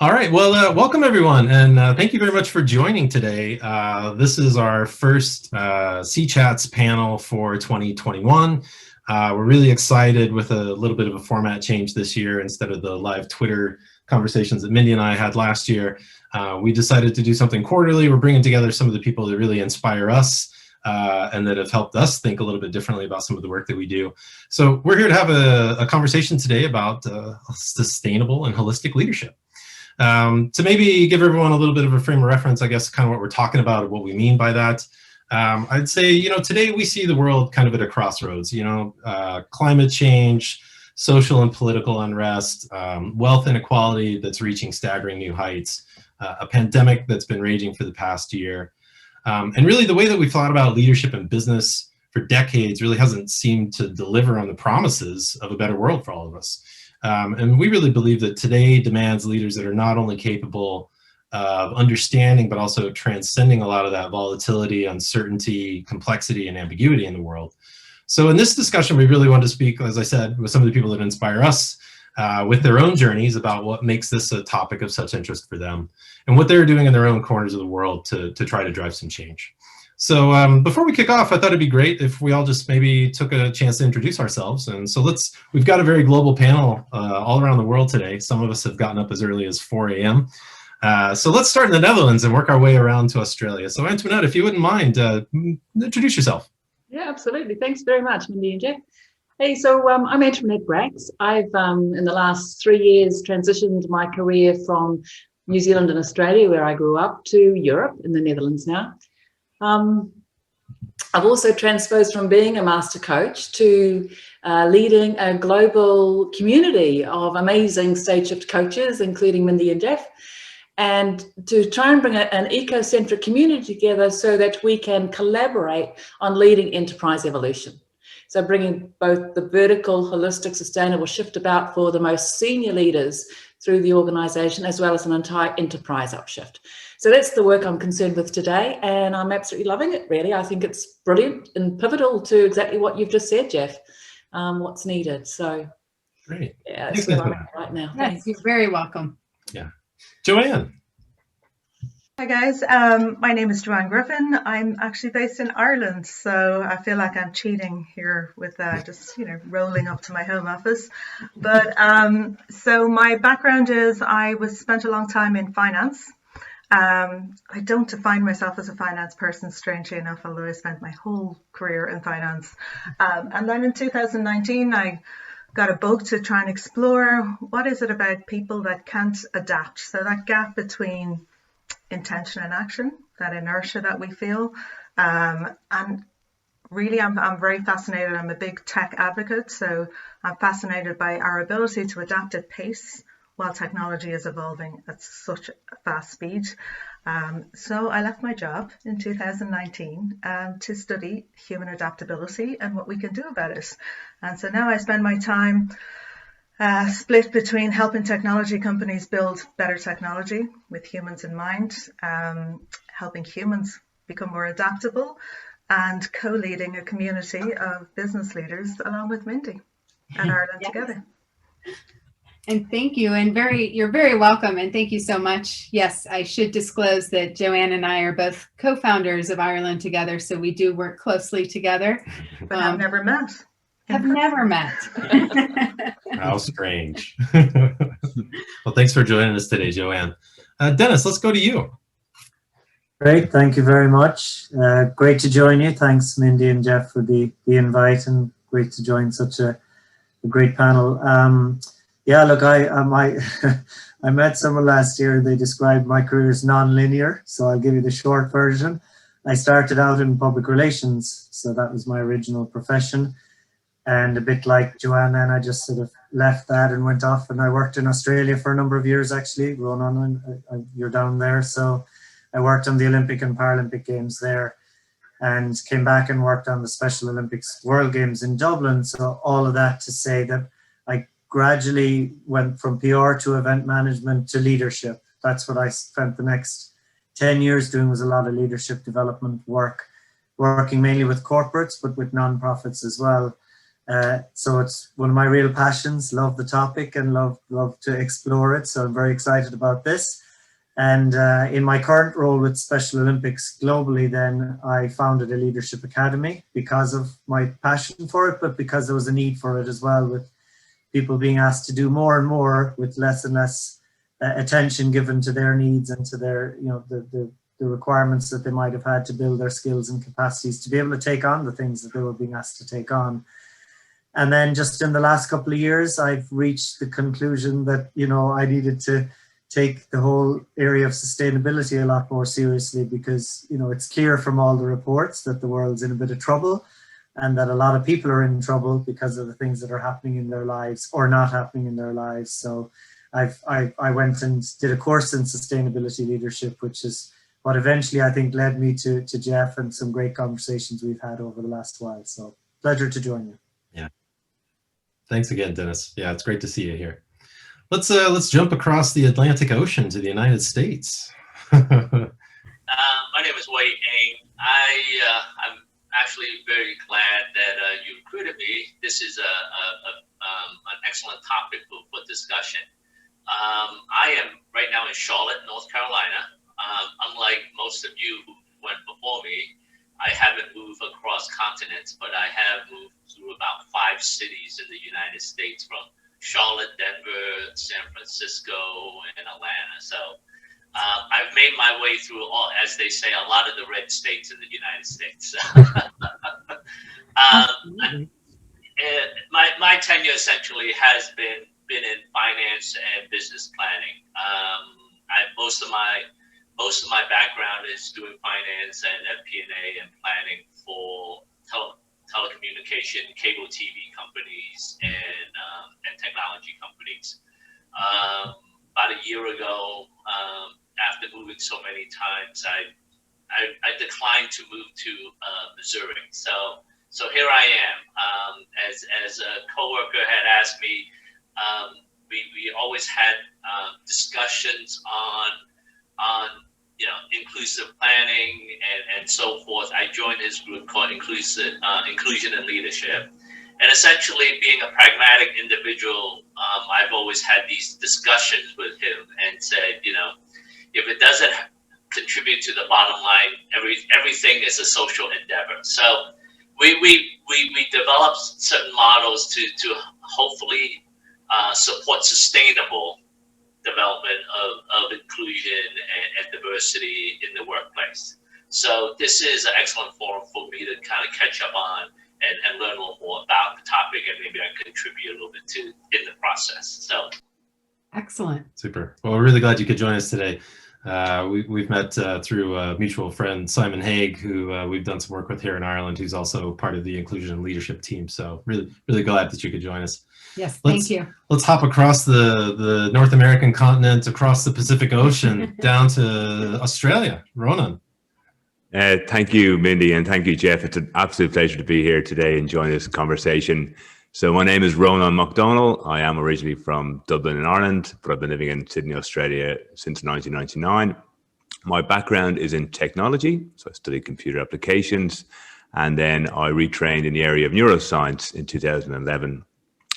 All right, well, welcome everyone, and thank you very much for joining today. This is our first CChats panel for 2021. We're really excited with a little bit of a format change this year. Instead of the live Twitter conversations that Mindy and I had last year, we decided to do something quarterly. We're bringing together some of the people that really inspire us and that have helped us think a little bit differently about some of the work that we do. So we're here to have a conversation today about sustainable and holistic leadership. To maybe give everyone a little bit of a frame of reference, I guess, kind of what we're talking about, what we mean by that. I'd say, today we see the world kind of at a crossroads, climate change, social and political unrest, wealth inequality that's reaching staggering new heights, a pandemic that's been raging for the past year. And really the way that we've thought about leadership in business for decades really hasn't seemed to deliver on the promises of a better world for all of us. And we really believe that today demands leaders that are not only capable of understanding, but also transcending a lot of that volatility, uncertainty, complexity, and ambiguity in the world. So in this discussion, we really want to speak, as I said, with some of the people that inspire us with their own journeys about what makes this a topic of such interest for them and what they're doing in their own corners of the world to try to drive some change. So before we kick off, I thought it'd be great if we all just maybe took a chance to introduce ourselves. And so we've got a very global panel all around the world today. Some of us have gotten up as early as 4 a.m. So let's start in the Netherlands and work our way around to Australia. So Antoinette, if you wouldn't mind, introduce yourself. Yeah, absolutely. Thanks very much, Mindy and Jeff. Hey, so I'm Antoinette Brax. I've, in the last 3 years, transitioned my career from New Zealand and Australia, where I grew up, to Europe in the Netherlands now. I've also transposed from being a master coach to leading a global community of amazing stage shift coaches, including Mindy and Jeff, and to try and bring an eco-centric community together so that we can collaborate on leading enterprise evolution. So bringing both the vertical, holistic, sustainable shift about for the most senior leaders through the organization, as well as an entire enterprise upshift. So that's the work I'm concerned with today, and I'm absolutely loving it, really. I think it's brilliant and pivotal to exactly what you've just said, Jeff, what's needed. So Great. Yeah, that's where I'm at right now. Yes, Thanks. you're very welcome. Yeah. Joanne. Hi guys, my name is Joanne Griffin. I'm actually based in Ireland, so I feel like I'm cheating here with just rolling up to my home office. But so my background is I spent a long time in finance. I don't define myself as a finance person, strangely enough, although I spent my whole career in finance. And then in 2019, I got a bug to try and explore what is it about people that can't adapt. So that gap between intention and action, that inertia that we feel. And really, I'm very fascinated. I'm a big tech advocate, so I'm fascinated by our ability to adapt at pace while technology is evolving at such a fast speed. So I left my job in 2019 to study human adaptability and what we can do about it. And so now I spend my time split between helping technology companies build better technology with humans in mind, helping humans become more adaptable, and co-leading a community of business leaders along with Mindy and Ireland Yes. together. And thank you, and you're very welcome, and thank you so much. Yes, I should disclose that Joanne and I are both co-founders of Ireland Together, so we do work closely together. But I've never met. Have never met. How strange. Well, thanks for joining us today, Joanne. Dennis, let's go to you. Great, thank you very much. Great to join you. Thanks, Mindy and Jeff, for the invite, and great to join such a great panel. Yeah, look, I met someone last year. They described my career as non-linear, so I'll give you the short version. I started out in public relations, so that was my original profession. And a bit like Joanne, then I just sort of left that and went off, and I worked in Australia for a number of years, actually. Ronan, you're down there. So I worked on the Olympic and Paralympic Games there, and came back and worked on the Special Olympics World Games in Dublin. So all of that to say that I gradually went from PR to event management to leadership. That's what I spent the next 10 years doing, was a lot of leadership development work, working mainly with corporates, but with nonprofits as well. So it's one of my real passions, love the topic and love to explore it. So I'm very excited about this. And in my current role with Special Olympics globally, then I founded a leadership academy because of my passion for it, but because there was a need for it as well, with people being asked to do more and more with less and less attention given to their needs and to their, the requirements that they might have had to build their skills and capacities to be able to take on the things that they were being asked to take on. And then just in the last couple of years, I've reached the conclusion that, I needed to take the whole area of sustainability a lot more seriously, because, it's clear from all the reports that the world's in a bit of trouble and that a lot of people are in trouble because of the things that are happening in their lives or not happening in their lives. So I went and did a course in sustainability leadership, which is what eventually I think led me to Jeff and some great conversations we've had over the last while. So pleasure to join you. Yeah. Thanks again, Dennis. Yeah, it's great to see you here. Let's jump across the Atlantic Ocean to the United States. My name is Wade Eng. I'm actually very glad that you recruited me. This is an excellent topic for discussion. I am right now in Charlotte, North Carolina. Unlike most of you who went before me, I haven't moved across continents, but I have moved through about 5 cities in the United States, from Charlotte, Denver, San Francisco, and Atlanta. So I've made my way through all, as they say, a lot of the red states in the United States. My tenure essentially has been in finance and business planning. Most of my background is doing finance and FP&A and planning for telecommunication, cable TV companies, and technology companies. About a year ago, after moving so many times, I declined to move to Missouri. So here I am. As a coworker had asked me, we always had discussions on inclusive planning and so forth. I joined his group called Inclusion and Leadership. And essentially, being a pragmatic individual, I've always had these discussions with him and said, if it doesn't contribute to the bottom line, everything is a social endeavor. So we developed certain models to hopefully support sustainable development of inclusion and diversity in the workplace. So this is an excellent forum for me to kind of catch up on and learn a little more about the topic, and maybe I can contribute a little bit in the process. So excellent. Super. Well, we're really glad you could join us today. We've met through a mutual friend, Simon Haig, who we've done some work with here in Ireland, who's also part of the inclusion and leadership team. So really glad that you could join us. Yes, thank you. Let's hop across the North American continent, across the Pacific Ocean, down to Australia. Ronan. Thank you, Mindy, and thank you, Jeff. It's an absolute pleasure to be here today and join this conversation. So my name is Ronan McDonald. I am originally from Dublin in Ireland, but I've been living in Sydney, Australia since 1999. My background is in technology, so I studied computer applications, and then I retrained in the area of neuroscience in 2011.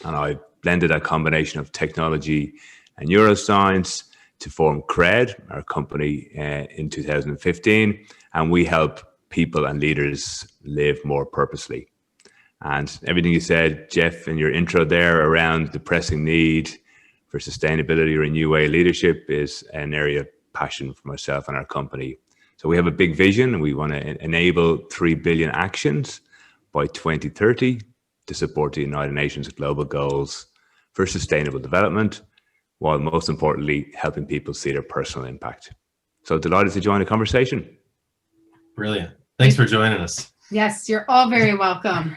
And I blended a combination of technology and neuroscience to form CRED, our company, in 2015. And we help people and leaders live more purposely. And everything you said, Jeff, in your intro there around the pressing need for sustainability or a new way of leadership is an area of passion for myself and our company. So we have a big vision. We want to enable 3 billion actions by 2030 to support the United Nations global goals for sustainable development, while most importantly, helping people see their personal impact. So delighted to join the conversation. Brilliant. Thanks for joining us. Yes, you're all very welcome.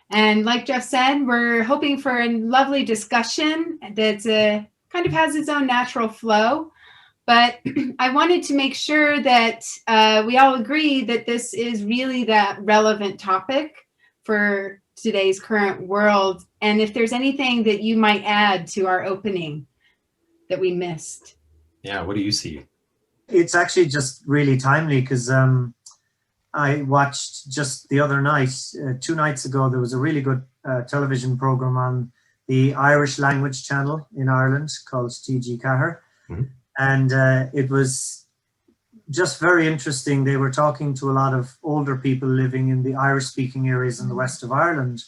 And like Jeff said, we're hoping for a lovely discussion that's kind of has its own natural flow. But I wanted to make sure that we all agree that this is really that relevant topic for today's current world. And if there's anything that you might add to our opening that we missed. Yeah, what do you see? It's actually just really timely because I watched just the other night, 2 nights ago, there was a really good television program on the Irish language channel in Ireland called TG Cahir. Mm-hmm. And it was just very interesting. They were talking to a lot of older people living in the Irish speaking areas in the west of Ireland.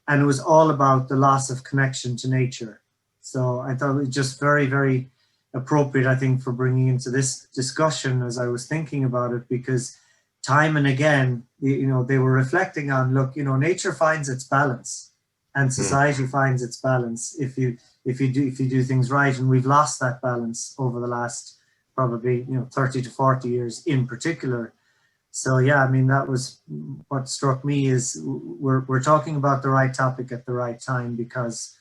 And it was all about the loss of connection to nature. So I thought it was just very, very appropriate, I think, for bringing into this discussion as I was thinking about it, because time and again, you know, they were reflecting on, look, you know, nature finds its balance and society finds its balance if you do things right. And we've lost that balance over the last probably, 30 to 40 years in particular. So yeah, I mean, that was what struck me, is we're talking about the right topic at the right time, because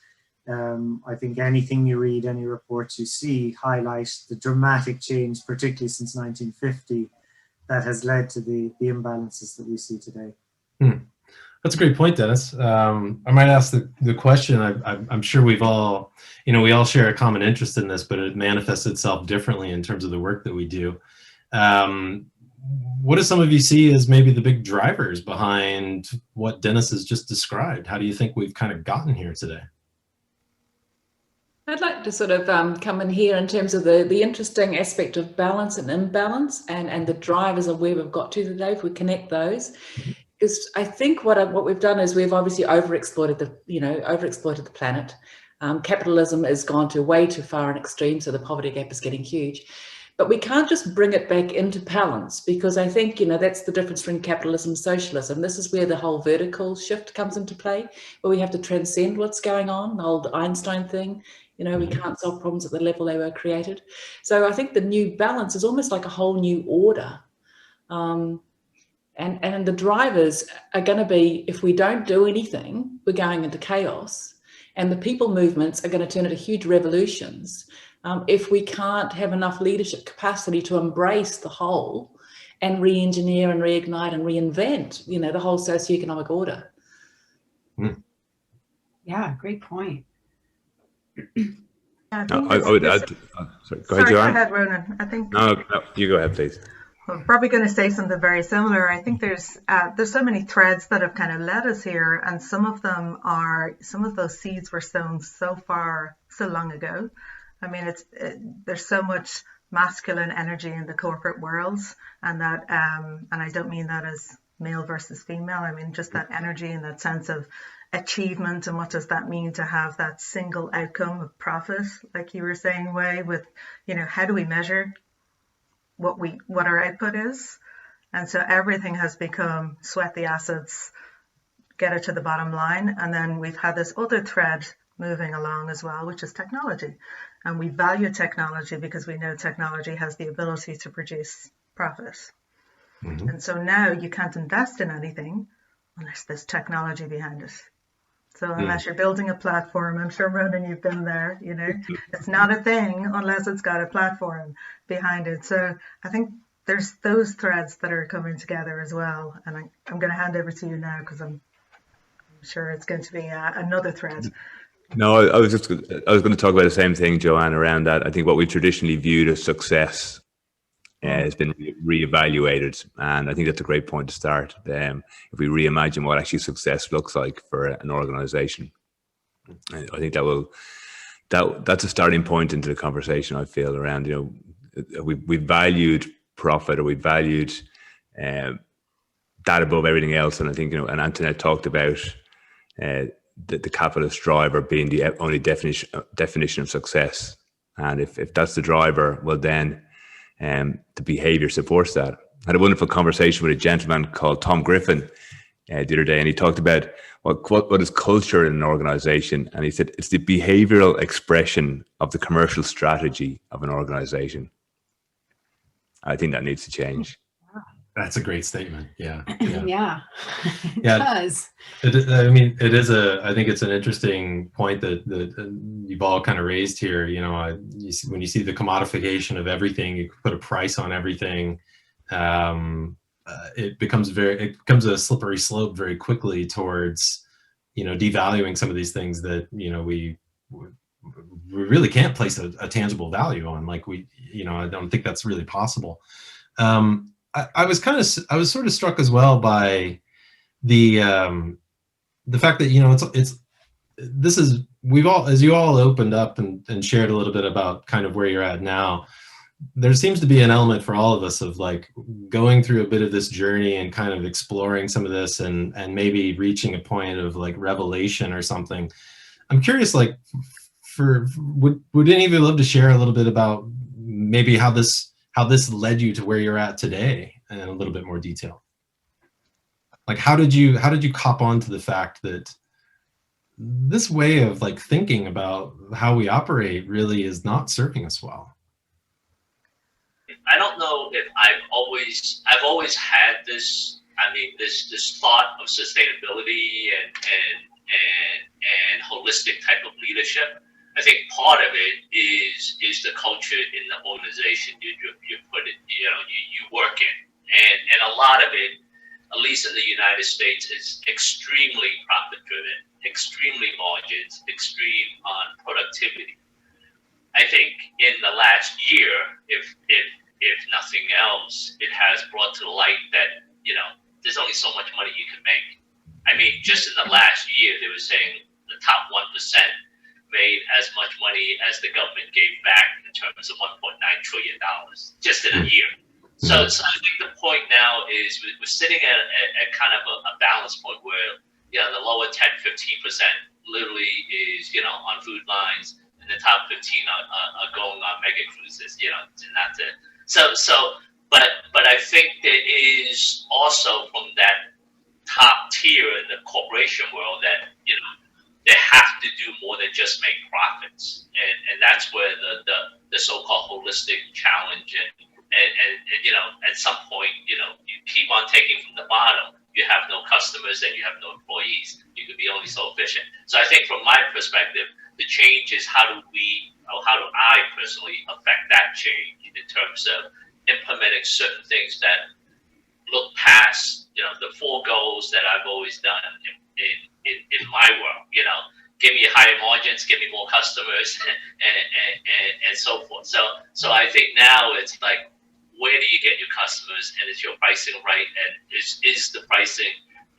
I think anything you read, any reports you see, highlight the dramatic change, particularly since 1950, that has led to the imbalances that we see today. That's a great point, Dennis. I might ask the question. I'm sure we've all, we all share a common interest in this, but it manifests itself differently in terms of the work that we do. What do some of you see as maybe the big drivers behind what Dennis has just described? How do you think we've kind of gotten here today? I'd like to sort of come in here in terms of the interesting aspect of balance and imbalance and the drivers of where we've got to today, if we connect those. Because I think what we've done is we've obviously overexploited the planet. Capitalism has gone to way too far an extreme, so the poverty gap is getting huge. But we can't just bring it back into balance, because I think, that's the difference between capitalism and socialism. This is where the whole vertical shift comes into play, where we have to transcend what's going on, the old Einstein thing. We can't solve problems at the level they were created. So I think the new balance is almost like a whole new order. And the drivers are going to be, if we don't do anything, we're going into chaos. And the people movements are going to turn into huge revolutions. If we can't have enough leadership capacity to embrace the whole and re-engineer and reignite and reinvent, the whole socioeconomic order. Yeah, great point. I would add. Sorry, go ahead, Joanne. Go ahead, Ronan. I think. No, you go ahead, please. I'm probably going to say something very similar. I think there's so many threads that have kind of led us here, and some of those seeds were sown so long ago. I mean, there's so much masculine energy in the corporate worlds, and that, and I don't mean that as male versus female. I mean just that energy and that sense of achievement, and what does that mean to have that single outcome of profit, like you were saying, Wei, with how do we measure what our output is? And so everything has become sweat the assets, get it to the bottom line. And then we've had this other thread moving along as well, which is technology. And we value technology because we know technology has the ability to produce profit. And so now you can't invest in anything unless there's technology behind it. So unless you're building a platform, I'm sure, Ronan, you've been there, it's not a thing unless it's got a platform behind it. So I think there's those threads that are coming together as well. And I'm going to hand over to you now, because I'm sure it's going to be another thread. No, I was going to talk about the same thing, Joanne, around that. I think what we traditionally viewed as success has been reevaluated, and I think that's a great point to start. If we reimagine what actually success looks like for an organization, I think that's a starting point into the conversation. I feel around, we valued profit, or we valued that above everything else, and I think and Antoinette talked about the capitalist driver being the only definition of success, and if that's the driver, well then. The behavior supports that. I had a wonderful conversation with a gentleman called Tom Griffin the other day, and he talked about what is culture in an organization, and he said it's the behavioral expression of the commercial strategy of an organization. I think that needs to change. That's a great statement. Yeah. Yeah. It does. I mean, it is I think it's an interesting point that you've all kind of raised here. When you see the commodification of everything, you put a price on everything. It becomes a slippery slope very quickly towards, devaluing some of these things that, we really can't place a tangible value on. Like I don't think that's really possible. I was sort of struck as well by the fact that, you know, we've all, as you all opened up and shared a little bit about kind of where you're at now, there seems to be an element for all of us of like going through a bit of this journey and kind of exploring some of this and maybe reaching a point of like revelation or something. I'm curious, like, would any of you love to share a little bit about maybe how this led you to where you're at today in a little bit more detail? Like, how did you cop on to the fact that this way of like thinking about how we operate really is not serving us well? I don't know if I've always had this. I mean, this thought of sustainability and holistic type of leadership. I think part of it is the culture in the organization you put it, you work in, and a lot of it, at least in the United States, is extremely profit driven, extremely margins, extreme on productivity. I think in the last year, if nothing else, it has brought to light that, you know, there's only so much money you can make. I mean, just in the last year, they were saying the top 1% made as much money as the government gave back in terms of $1.9 trillion just in a year. So I think the point now is we're sitting at kind of a balance point where, you know, the lower 10, 15% literally is, you know, on food lines, and the top 15 are going on mega cruises, you know, but I think there is also from that top tier in the corporation world that, you know, they have to do more than just make profits, and that's where the so-called holistic challenge and you know, at some point, you know, you keep on taking from the bottom, you have no customers and you have no employees, you could be only so efficient. So I think from my perspective, the change is how do I personally affect that change in terms of implementing certain things that look past, you know, the four goals that I've always done in my world, you know, give me higher margins, give me more customers, and so forth. So I think now it's like, where do you get your customers, and is your pricing right, and is the pricing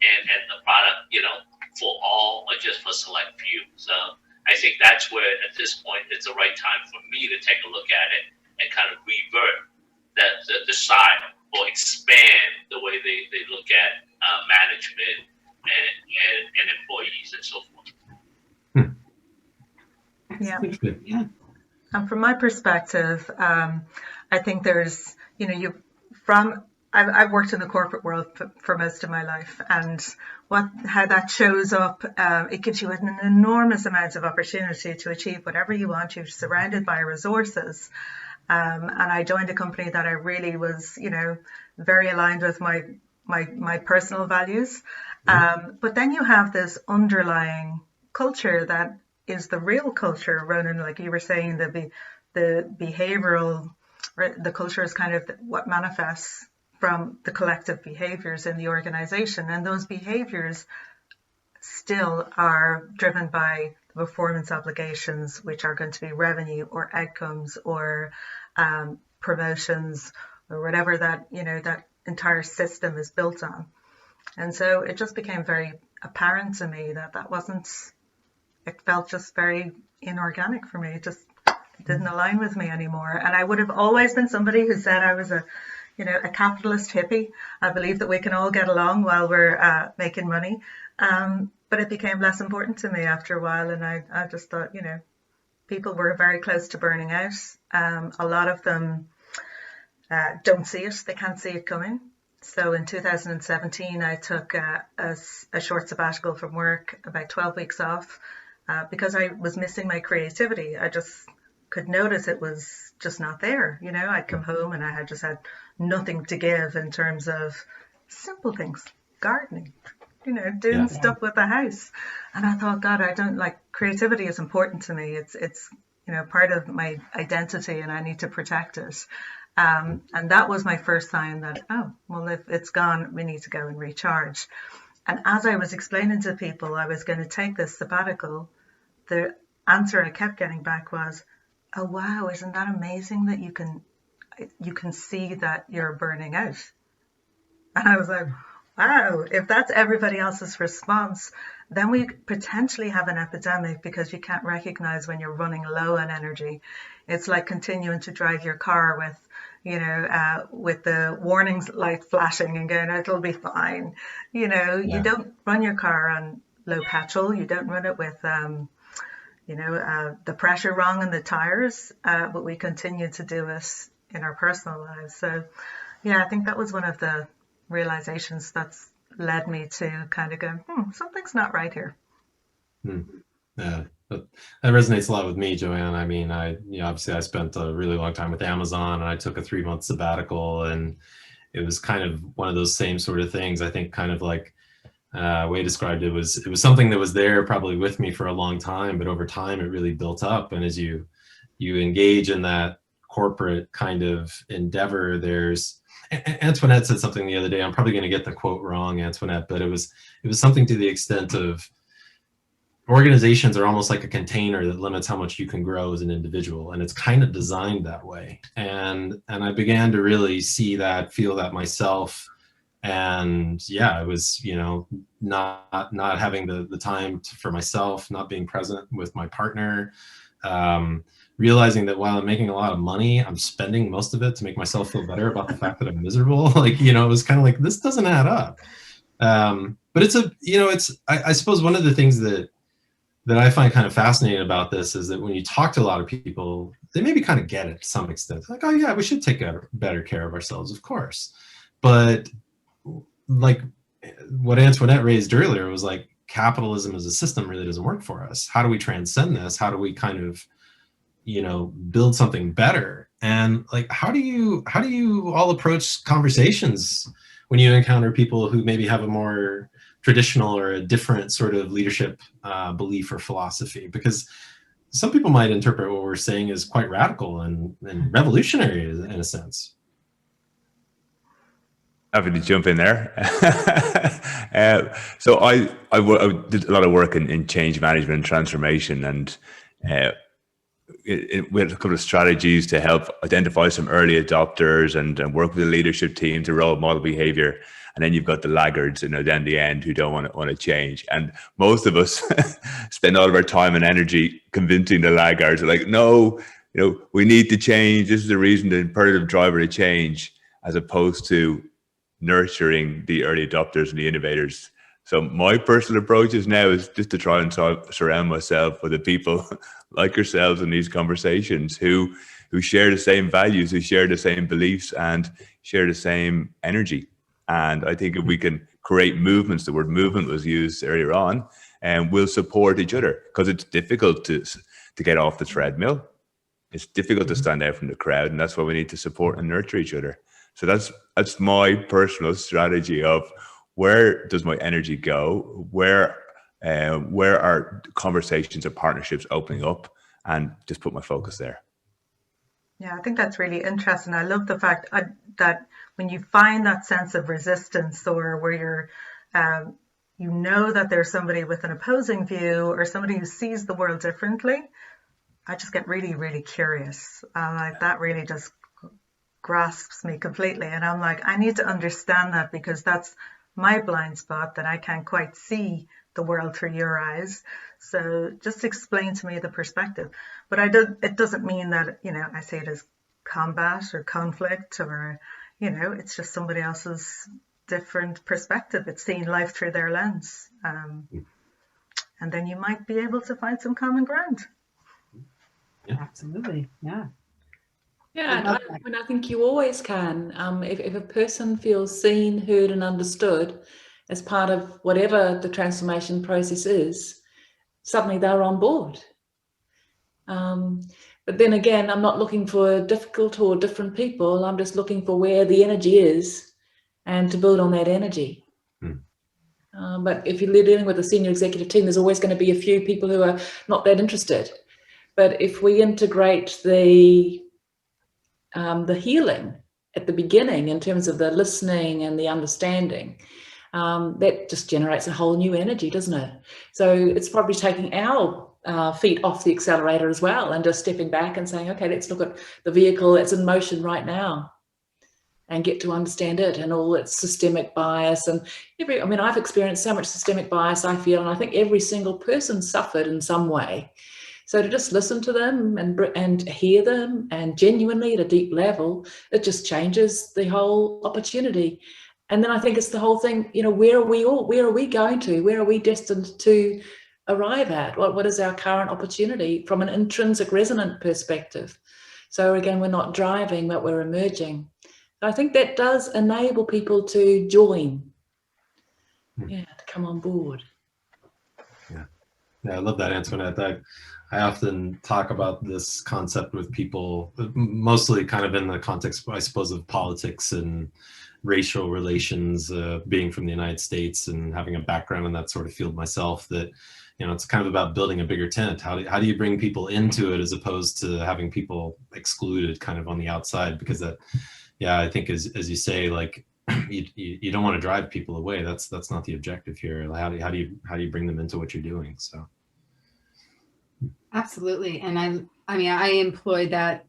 and the product, you know, for all or just for select few? So I think that's where at this point it's the right time for me to take a look at it and kind of revert the side or expand the way they look at management and employees and so forth. Yeah. And from my perspective, I think there's, you know, I've worked in the corporate world for most of my life, and how that shows up, it gives you an enormous amount of opportunity to achieve whatever you want. You're surrounded by resources. And I joined a company that I really was, you know, very aligned with my personal values. But then you have this underlying culture that is the real culture, Ronan, like you were saying, the behavioral, the culture is kind of what manifests from the collective behaviors in the organization. And those behaviors still are driven by the performance obligations, which are going to be revenue or outcomes or promotions or whatever that, you know, that entire system is built on. And so it just became very apparent to me that wasn't, it felt just very inorganic for me. It just didn't align with me anymore. And I would have always been somebody who said I was a capitalist hippie. I believe that we can all get along while we're making money. But it became less important to me after a while. And I just thought, you know, people were very close to burning out. A lot of them don't see it. They can't see it coming. So in 2017, I took a short sabbatical from work, about 12 weeks off, because I was missing my creativity. I just could notice it was just not there. You know, I'd come home and I had just had nothing to give in terms of simple things, gardening, you know, doing stuff with the house. And I thought, God, I don't like, creativity is important to me. It's you know, part of my identity and I need to protect it. And that was my first sign that, oh, well, if it's gone, we need to go and recharge. And as I was explaining to people I was going to take this sabbatical, the answer I kept getting back was, oh, wow, isn't that amazing that you can see that you're burning out? And I was like, wow, if that's everybody else's response, then we potentially have an epidemic, because you can't recognize when you're running low on energy. It's like continuing to drive your car with, with the warning light flashing and going, it'll be fine. You don't run your car on low petrol. You don't run it with, the pressure wrong in the tires, but we continue to do it in our personal lives. So, yeah, I think that was one of the realizations that's led me to kind of go, something's not right here. Yeah, that resonates a lot with me, Joanne. I mean, obviously I spent a really long time with Amazon, and I took a 3-month sabbatical, and it was kind of one of those same sort of things. I think kind of like Wei described it was something that was there probably with me for a long time, but over time it really built up. And as you engage in that corporate kind of endeavor, there's Antoinette said something the other day. I'm probably going to get the quote wrong, Antoinette, but it was something to the extent of organizations are almost like a container that limits how much you can grow as an individual, and it's kind of designed that way. And I began to really see that, feel that myself. And yeah, it was, not having the time for myself, not being present with my partner, realizing that while I'm making a lot of money, I'm spending most of it to make myself feel better about the fact that I'm miserable. It was kind of like, this doesn't add up. But I suppose one of the things that I find kind of fascinating about this is that when you talk to a lot of people, they maybe kind of get it to some extent. Like, oh yeah, we should take better care of ourselves, of course. But like what Antoinette raised earlier was like, capitalism as a system really doesn't work for us. How do we transcend this? How do we kind of, build something better? And like, how do you all approach conversations when you encounter people who maybe have a more traditional or a different sort of leadership belief or philosophy? Because some people might interpret what we're saying as quite radical and revolutionary in a sense. Happy to jump in there. So I did a lot of work in change management and transformation, and we had a couple of strategies to help identify some early adopters and work with the leadership team to role model behavior. And then you've got the laggards, down the end, who don't want to change. And most of us spend all of our time and energy convincing the laggards, like, no, we need to change. This is the reason, the imperative driver to change, as opposed to nurturing the early adopters and the innovators. So my personal approach is now is just to try and surround myself with the people like yourselves in these conversations who share the same values, who share the same beliefs, and share the same energy. And I think if we can create movements, the word movement was used earlier on, and we'll support each other, because it's difficult to get off the treadmill. It's difficult to stand out from the crowd, and that's why we need to support and nurture each other. So that's my personal strategy of where does my energy go, where are conversations or partnerships opening up, and just put my focus there. Yeah, I think that's really interesting. I love the fact that when you find that sense of resistance, or where you're, that there's somebody with an opposing view or somebody who sees the world differently, I just get really, really curious. Like, that really just grasps me completely. And I'm like, I need to understand that, because that's my blind spot, that I can't quite see the world through your eyes. So just explain to me the perspective. But it doesn't mean that, I say it as combat or conflict, or, it's just somebody else's different perspective. It's seeing life through their lens. And then you might be able to find some common ground. Yeah. Absolutely. Yeah. Yeah, and I think you always can. If a person feels seen, heard, and understood as part of whatever the transformation process is, suddenly they're on board. But then again, I'm not looking for difficult or different people. I'm just looking for where the energy is and to build on that energy. But if you're dealing with a senior executive team, there's always going to be a few people who are not that interested. But if we integrate the healing at the beginning in terms of the listening and the understanding, that just generates a whole new energy, doesn't it? So it's probably taking our feet off the accelerator as well, and just stepping back and saying, okay, let's look at the vehicle that's in motion right now. and get to understand it and all its systemic bias. And I've experienced so much systemic bias, I feel, and I think every single person suffered in some way. So to just listen to them and hear them, and genuinely at a deep level, it just changes the whole opportunity. And then I think it's the whole thing, where are we going to? Where are we destined to arrive at? What is our current opportunity from an intrinsic resonant perspective? So again, we're not driving, but we're emerging. I think that does enable people to join, to come on board. Yeah, I love that, Antoinette. I often talk about this concept with people, mostly kind of in the context, I suppose, of politics and racial relations, being from the United States and having a background in that sort of field myself, that it's kind of about building a bigger tent. How do you bring people into it as opposed to having people excluded kind of on the outside? Because that, I think as you say, like, you don't want to drive people away. That's not the objective here. How do you bring them into what you're doing? So absolutely. And I employ that,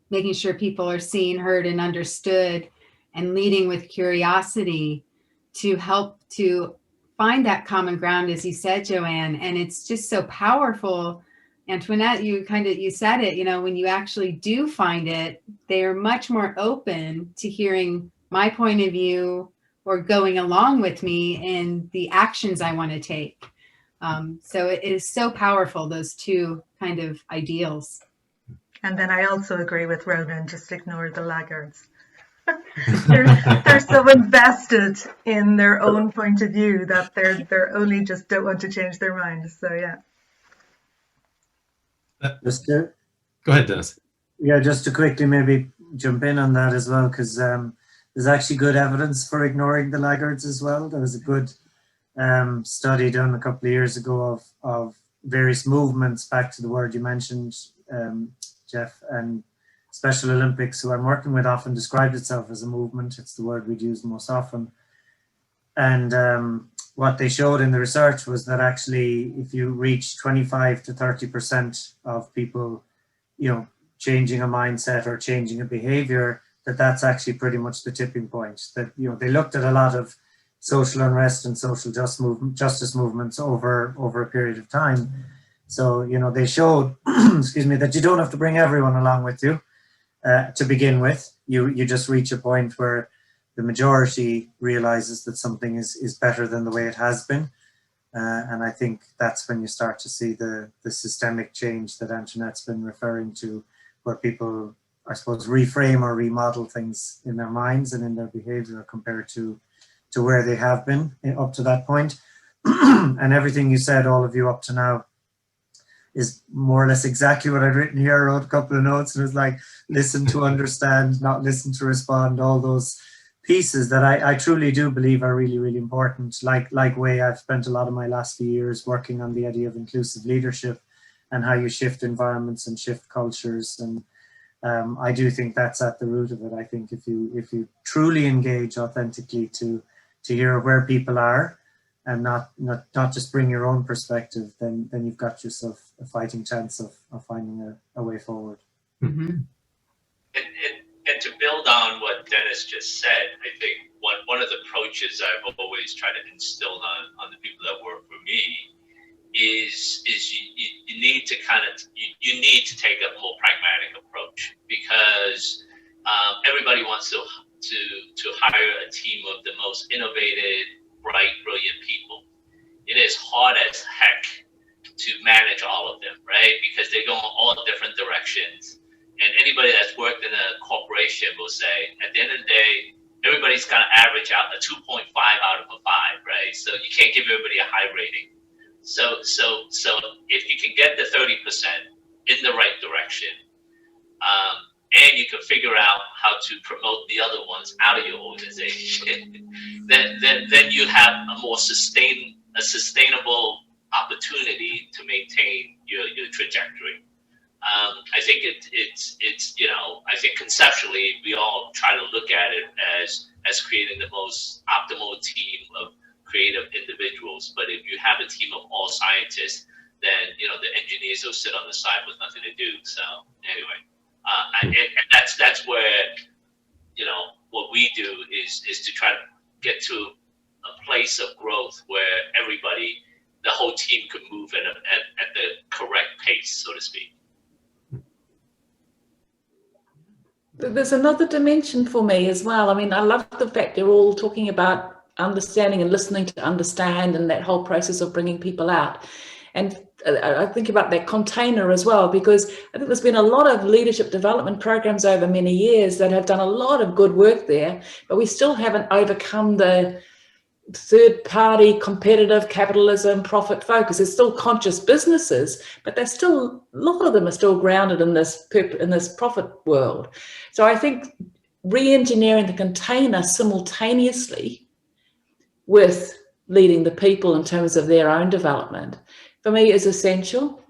making sure people are seen, heard, and understood, and leading with curiosity to help to find that common ground, as you said, Joanne. And it's just so powerful. Antoinette, you said it, when you actually do find it, they're much more open to hearing my point of view or going along with me in the actions I want to take. So it is so powerful, those two kind of ideals. And then I also agree with Ronan, just ignore the laggards. they're so invested in their own point of view that they're only just don't want to change their minds. So yeah. Go ahead, Dennis. Yeah, just to quickly maybe jump in on that as well, because there's actually good evidence for ignoring the laggards as well. There was a good study done a couple of years ago of various movements, back to the word you mentioned, Jeff, and Special Olympics, who I'm working with, often described itself as a movement. It's the word we'd use most often. And what they showed in the research was that actually, if you reach 25 to 30% of people, changing a mindset or changing a behavior, that's actually pretty much the tipping point. That, they looked at a lot of social unrest and social justice movements over a period of time. So, they showed, excuse me, that you don't have to bring everyone along with you to begin with. You just reach a point where the majority realizes that something is better than the way it has been. And I think that's when you start to see the systemic change that Antoinette's been referring to, where people, I suppose, reframe or remodel things in their minds and in their behavior compared to where they have been up to that point. And everything you said, all of you up to now, is more or less exactly what I'd written here. I wrote a couple of notes and it was like, listen to understand, not listen to respond, all those pieces that I truly do believe are really, really important. Like Wei, I've spent a lot of my last few years working on the idea of inclusive leadership and how you shift environments and shift cultures. And I do think that's at the root of it. I think if you truly engage authentically to hear where people are, and not just bring your own perspective, then you've got yourself a fighting chance of finding a way forward. Mm-hmm. And to build on what Dennis just said, I think one of the approaches I've always tried to instill on the people that work for me is you need to you need to take a more pragmatic approach, because everybody wants to hire a team of the most innovative, bright, brilliant people. It is hard as heck to manage all of them, right? Because they go in all different directions. And anybody that's worked in a corporation will say, at the end of the day, everybody's going to average out a 2.5 out of a 5, right? So you can't give everybody a high rating. So if you can get the 30% in the right direction, and you can figure out how to promote the other ones out of your organization, then you have a more sustainable opportunity to maintain your trajectory. I think it's I think conceptually we all try to look at it as creating the most optimal team of creative individuals. But if you have a team of all scientists, then the engineers will sit on the side with nothing to do. So anyway. And that's where what we do is to try to get to a place of growth where the whole team could move at the correct pace, so to speak. There's another dimension for me as well. I mean, I love the fact you're all talking about understanding and listening to understand, and that whole process of bringing people out. And I think about that container as well, because I think there's been a lot of leadership development programs over many years that have done a lot of good work there, but we still haven't overcome the third-party competitive capitalism profit focus. There's still conscious businesses, but they're still, a lot of them are still grounded in this profit world. So I think re-engineering the container simultaneously with leading the people in terms of their own development, for me, is essential.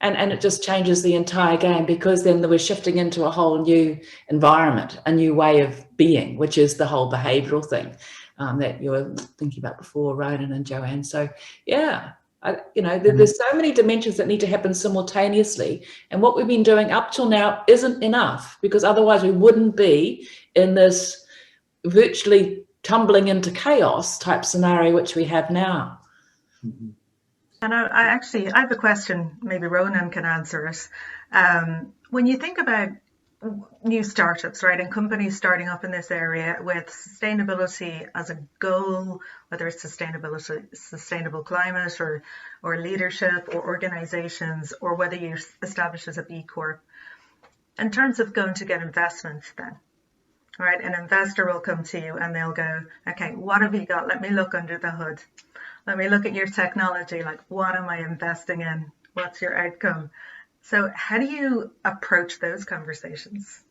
And it just changes the entire game, because then we're shifting into a whole new environment, a new way of being, which is the whole behavioral thing that you were thinking about before, Ronan and Joanne. So yeah, there's so many dimensions that need to happen simultaneously. And what we've been doing up till now isn't enough, because otherwise we wouldn't be in this virtually tumbling into chaos type scenario which we have now. Mm-hmm. And I have a question, maybe Ronan can answer it. When you think about new startups, right, and companies starting up in this area with sustainability as a goal, whether it's sustainable climate or leadership or organizations, or whether you establish as a B Corp, in terms of going to get investments then, right, an investor will come to you and they'll go, okay, what have you got? Let me look under the hood. Let me look at your technology. Like, what am I investing in? What's your outcome? So how do you approach those conversations?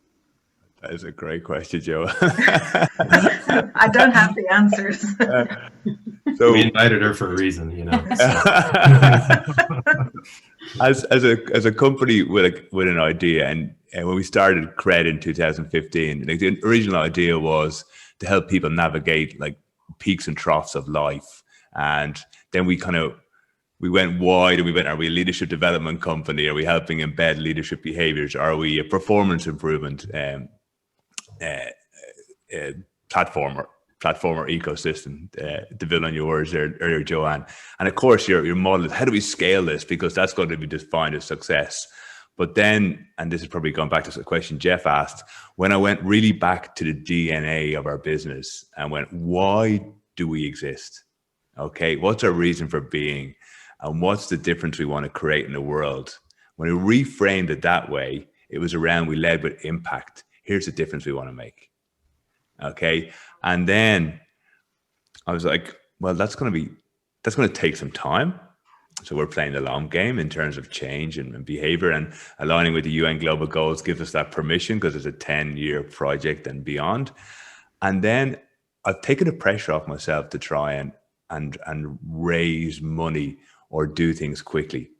That is a great question, Joe. I don't have the answers. So we invited her for a reason, So. as a company with an idea, and when we started Cred in 2015, like, the original idea was to help people navigate like peaks and troughs of life. And then we went wide, and we went, are we a leadership development company? Are we helping embed leadership behaviors? Are we a performance improvement platform or ecosystem, to build on your words there earlier, Joanne? And of course, your model is, how do we scale this? Because that's going to be defined as success. But then, and this is probably going back to the question Jeff asked, when I went really back to the DNA of our business and went, why do we exist? Okay, what's our reason for being? And what's the difference we want to create in the world? When I reframed it that way, it was around, we led with impact. Here's the difference we want to make. Okay. And then I was like, well, that's going to take some time. So we're playing the long game in terms of change and behavior, and aligning with the UN global goals gives us that permission, because it's a 10-year project and beyond. And then I've taken the pressure off myself to try and raise money or do things quickly.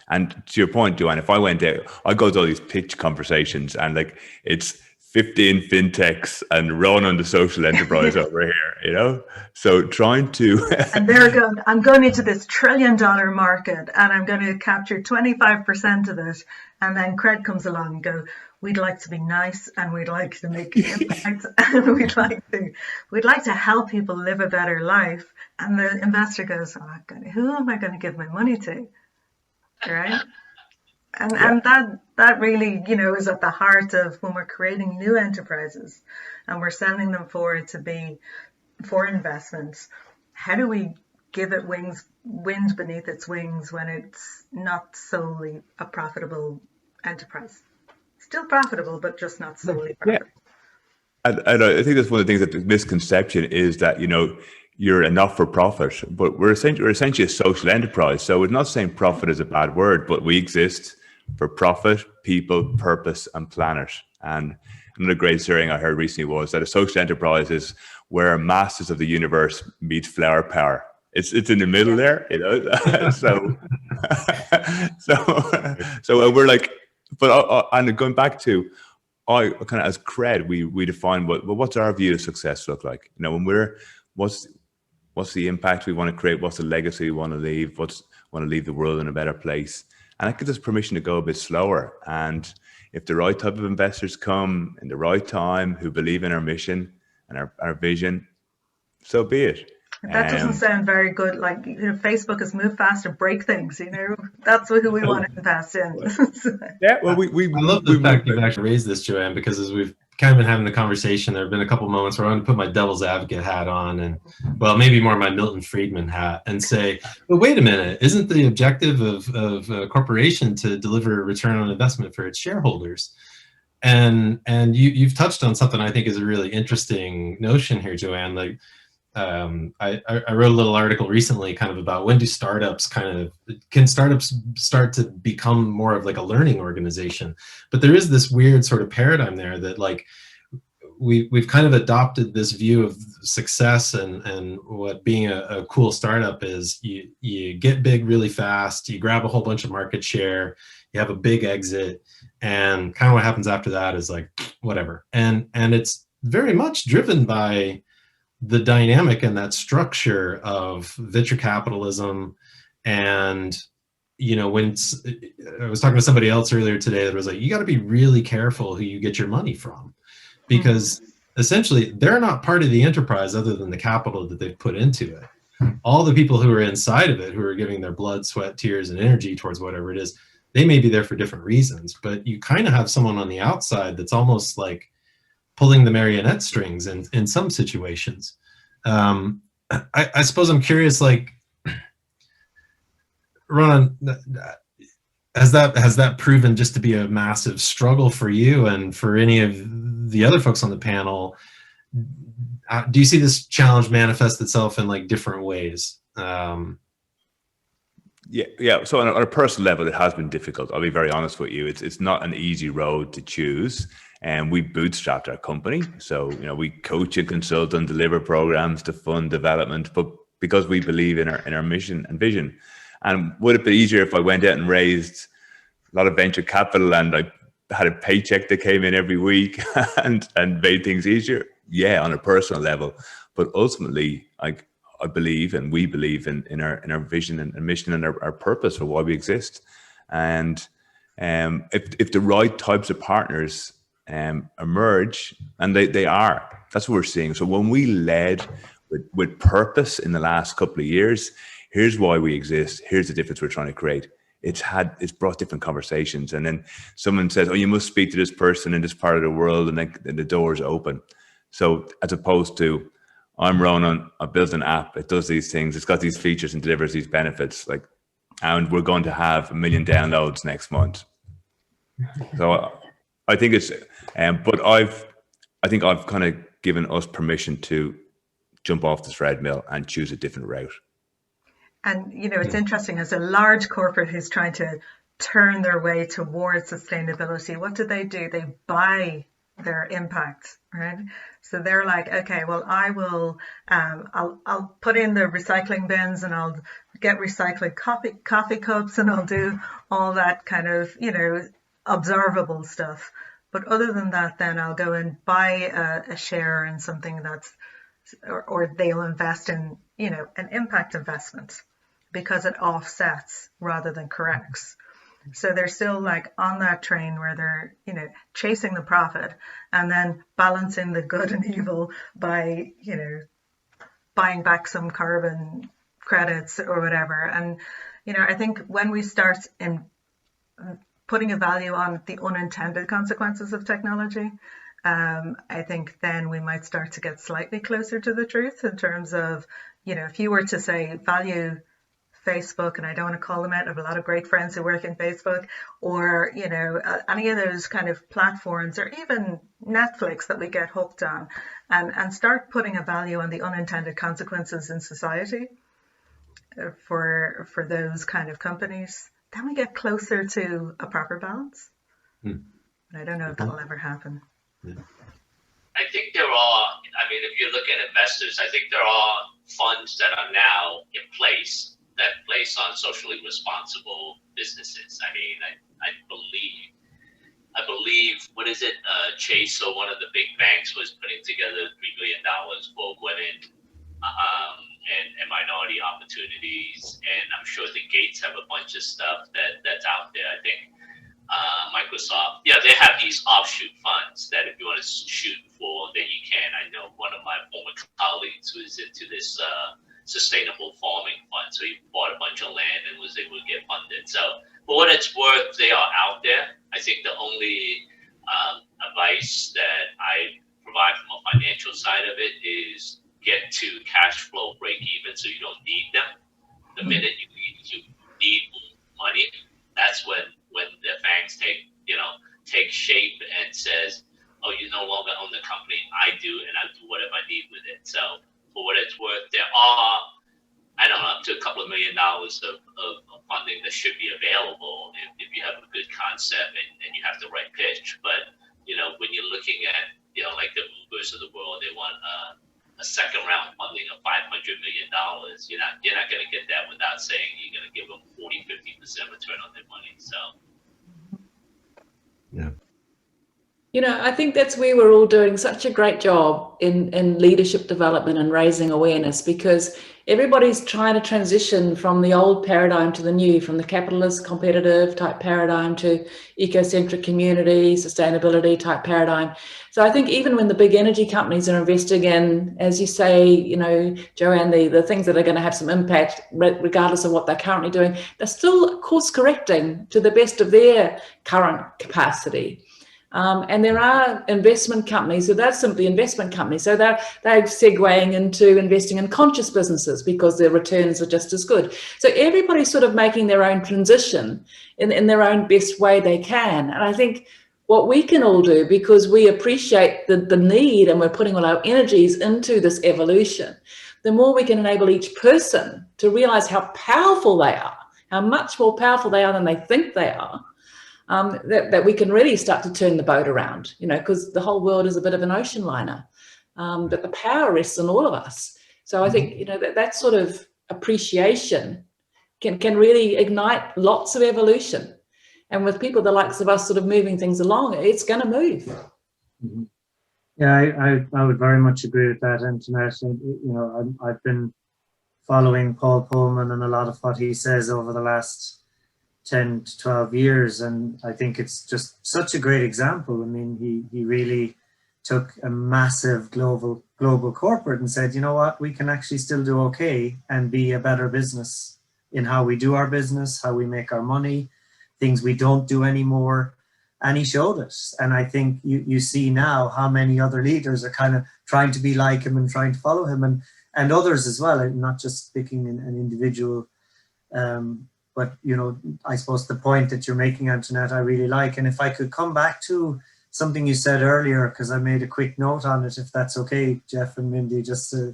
And to your point, Joanne, if I went out, I go to all these pitch conversations, and like, it's 15 fintechs and Ronan the social enterprise over here, So trying to and they're going, I'm going into this $1 trillion market, and I'm going to capture 25% of it. And then Cred comes along and go, we'd like to be nice, and we'd like to make an impact, and we'd like to help people live a better life. And the investor goes, who am I going to give my money to? Right? And that really, is at the heart of when we're creating new enterprises and we're sending them forward to be for investments. How do we give it wind beneath its wings when it's not solely a profitable enterprise? Still profitable, but just not solely profitable. Yeah. And I think that's one of the things that the misconception is that, you're a not-for-profit, but we're essentially a social enterprise. So we're not saying profit is a bad word, but we exist for profit, people, purpose, and planet. And another great saying I heard recently was that a social enterprise is where masters of the universe meet flower power. It's in the middle there, so we're like, but and going back to, I kind of, as Cred, we define what's our view of success look like? When we're, what's the impact we want to create? What's the legacy we want to leave? Want to leave the world in a better place? And that gives us permission to go a bit slower. And if the right type of investors come in the right time, who believe in our mission and our vision, so be it. That doesn't sound very good. Like, Facebook is move fast and break things, that's who we want to invest in. Yeah, well, I love the fact you've actually raised this, Joanne, because as we've kind of been having the conversation, there have been a couple moments where I'm going to put my devil's advocate hat on, and, well, maybe more my Milton Friedman hat, and say, well, wait a minute, isn't the objective of a corporation to deliver a return on investment for its shareholders? And you've touched on something I think is a really interesting notion here, Joanne. Like, I wrote a little article recently kind of about when do startups can startups start to become more of like a learning organization? But there is this weird sort of paradigm there that, like, we've kind of adopted this view of success and what being a cool startup is. You get big really fast, you grab a whole bunch of market share, you have a big exit, and kind of what happens after that is like whatever. And it's very much driven by the dynamic and that structure of venture capitalism. And, when I was talking to somebody else earlier today that was like, you got to be really careful who you get your money from, because essentially they're not part of the enterprise other than the capital that they've put into it. All the people who are inside of it, who are giving their blood, sweat, tears, and energy towards whatever it is, they may be there for different reasons, but you kind of have someone on the outside that's almost like pulling the marionette strings in some situations. I suppose I'm curious, like, Ron, has that proven just to be a massive struggle for you and for any of the other folks on the panel? Do you see this challenge manifest itself in like different ways? Yeah. So on a personal level, it has been difficult. I'll be very honest with you. It's not an easy road to choose. And we bootstrapped our company. So, we coach and consult and deliver programs to fund development, but because we believe in our mission and vision. And would it be easier if I went out and raised a lot of venture capital and I had a paycheck that came in every week and made things easier? Yeah, on a personal level. But ultimately, I believe, and we believe in our vision and mission and our purpose for why we exist. And if the right types of partners emerge, and they are, that's what we're seeing. So when we led with purpose in the last couple of years, here's why we exist, here's the difference we're trying to create, it's brought different conversations. And then someone says, oh, you must speak to this person in this part of the world, and then the doors open. So as opposed to, I'm Ronan, I built an app, it does these things, it's got these features and delivers these benefits, like, and we're going to have 1 million downloads next month. So I think it's, but I think I've kind of given us permission to jump off the treadmill and choose a different route. And, it's interesting, as a large corporate who's trying to turn their way towards sustainability, what do? They buy their impact, right? So they're like, okay, well, I will, I'll put in the recycling bins and I'll get recycled coffee cups and I'll do all that kind of, observable stuff. But other than that, then I'll go and buy a share in something that's, or they'll invest in, an impact investment because it offsets rather than corrects. So they're still like on that train where they're, chasing the profit and then balancing the good and evil by, buying back some carbon credits or whatever. And, I think when we start in putting a value on the unintended consequences of technology, I think then we might start to get slightly closer to the truth in terms of, if you were to say value Facebook, and I don't want to call them out, I have a lot of great friends who work in Facebook, or, any of those kind of platforms, or even Netflix that we get hooked on, and start putting a value on the unintended consequences in society for those kind of companies, then we get closer to a proper balance. But I don't know if that'll ever happen. I think if you look at investors, I think there are funds that are now in place that place on socially responsible businesses. I believe, what is it? Chase, or one of the big banks, was putting together $3 billion for women and minority opportunities. And I'm sure the Gates have a bunch of stuff that's out there. I think Microsoft, but they have these offshoot funds that if you want to shoot for, then you can. I know one of my former colleagues was into this sustainable farming fund, so he bought a bunch of land and was able to get funded. So for what it's worth, they are out there. I think the only advice that I provide from a financial side of it is get to cash flow break even, so you don't need them. The minute you need money, that's when the fangs take shape and says, oh, you no longer own the company. I do, and I do whatever I need with it. So for what it's worth, there are, I don't know, up to a couple of $1 million of funding that should be available if you have a good concept and you have the right pitch. But, when you're looking at, like the Ubers of the world, they want a second round funding of $500 million. You're not going to get that without saying you're going to give them 40-50% return on their money. So. Yeah. I think that's where we're all doing such a great job in leadership development and raising awareness, because everybody's trying to transition from the old paradigm to the new, from the capitalist competitive type paradigm to ecocentric community, sustainability type paradigm. So I think even when the big energy companies are investing in, as you say, Joanne, the things that are going to have some impact, regardless of what they're currently doing, they're still course correcting to the best of their current capacity. And there are investment companies, so they're simply investment companies. So they're segueing into investing in conscious businesses because their returns are just as good. So everybody's sort of making their own transition in their own best way they can. And I think what we can all do, because we appreciate the need and we're putting all our energies into this evolution, the more we can enable each person to realize how powerful they are, how much more powerful they are than they think they are. That we can really start to turn the boat around, because the whole world is a bit of an ocean liner, but the power rests in all of us. So I think, that sort of appreciation can really ignite lots of evolution. And with people the likes of us sort of moving things along, it's going to move. Mm-hmm. Yeah, I would very much agree with that, Antoinette. I've been following Paul Pullman and a lot of what he says over the last 10 to 12 years, and I think it's just such a great example. I mean, he really took a massive global corporate and said, you know what, we can actually still do okay and be a better business in how we do our business, how we make our money, things we don't do anymore. And he showed us. And I think you see now how many other leaders are kind of trying to be like him and trying to follow him, and others as well, and not just picking an individual. But, I suppose the point that you're making, Antoinette, I really like. And if I could come back to something you said earlier, because I made a quick note on it, if that's okay, Jeff and Mindy, just to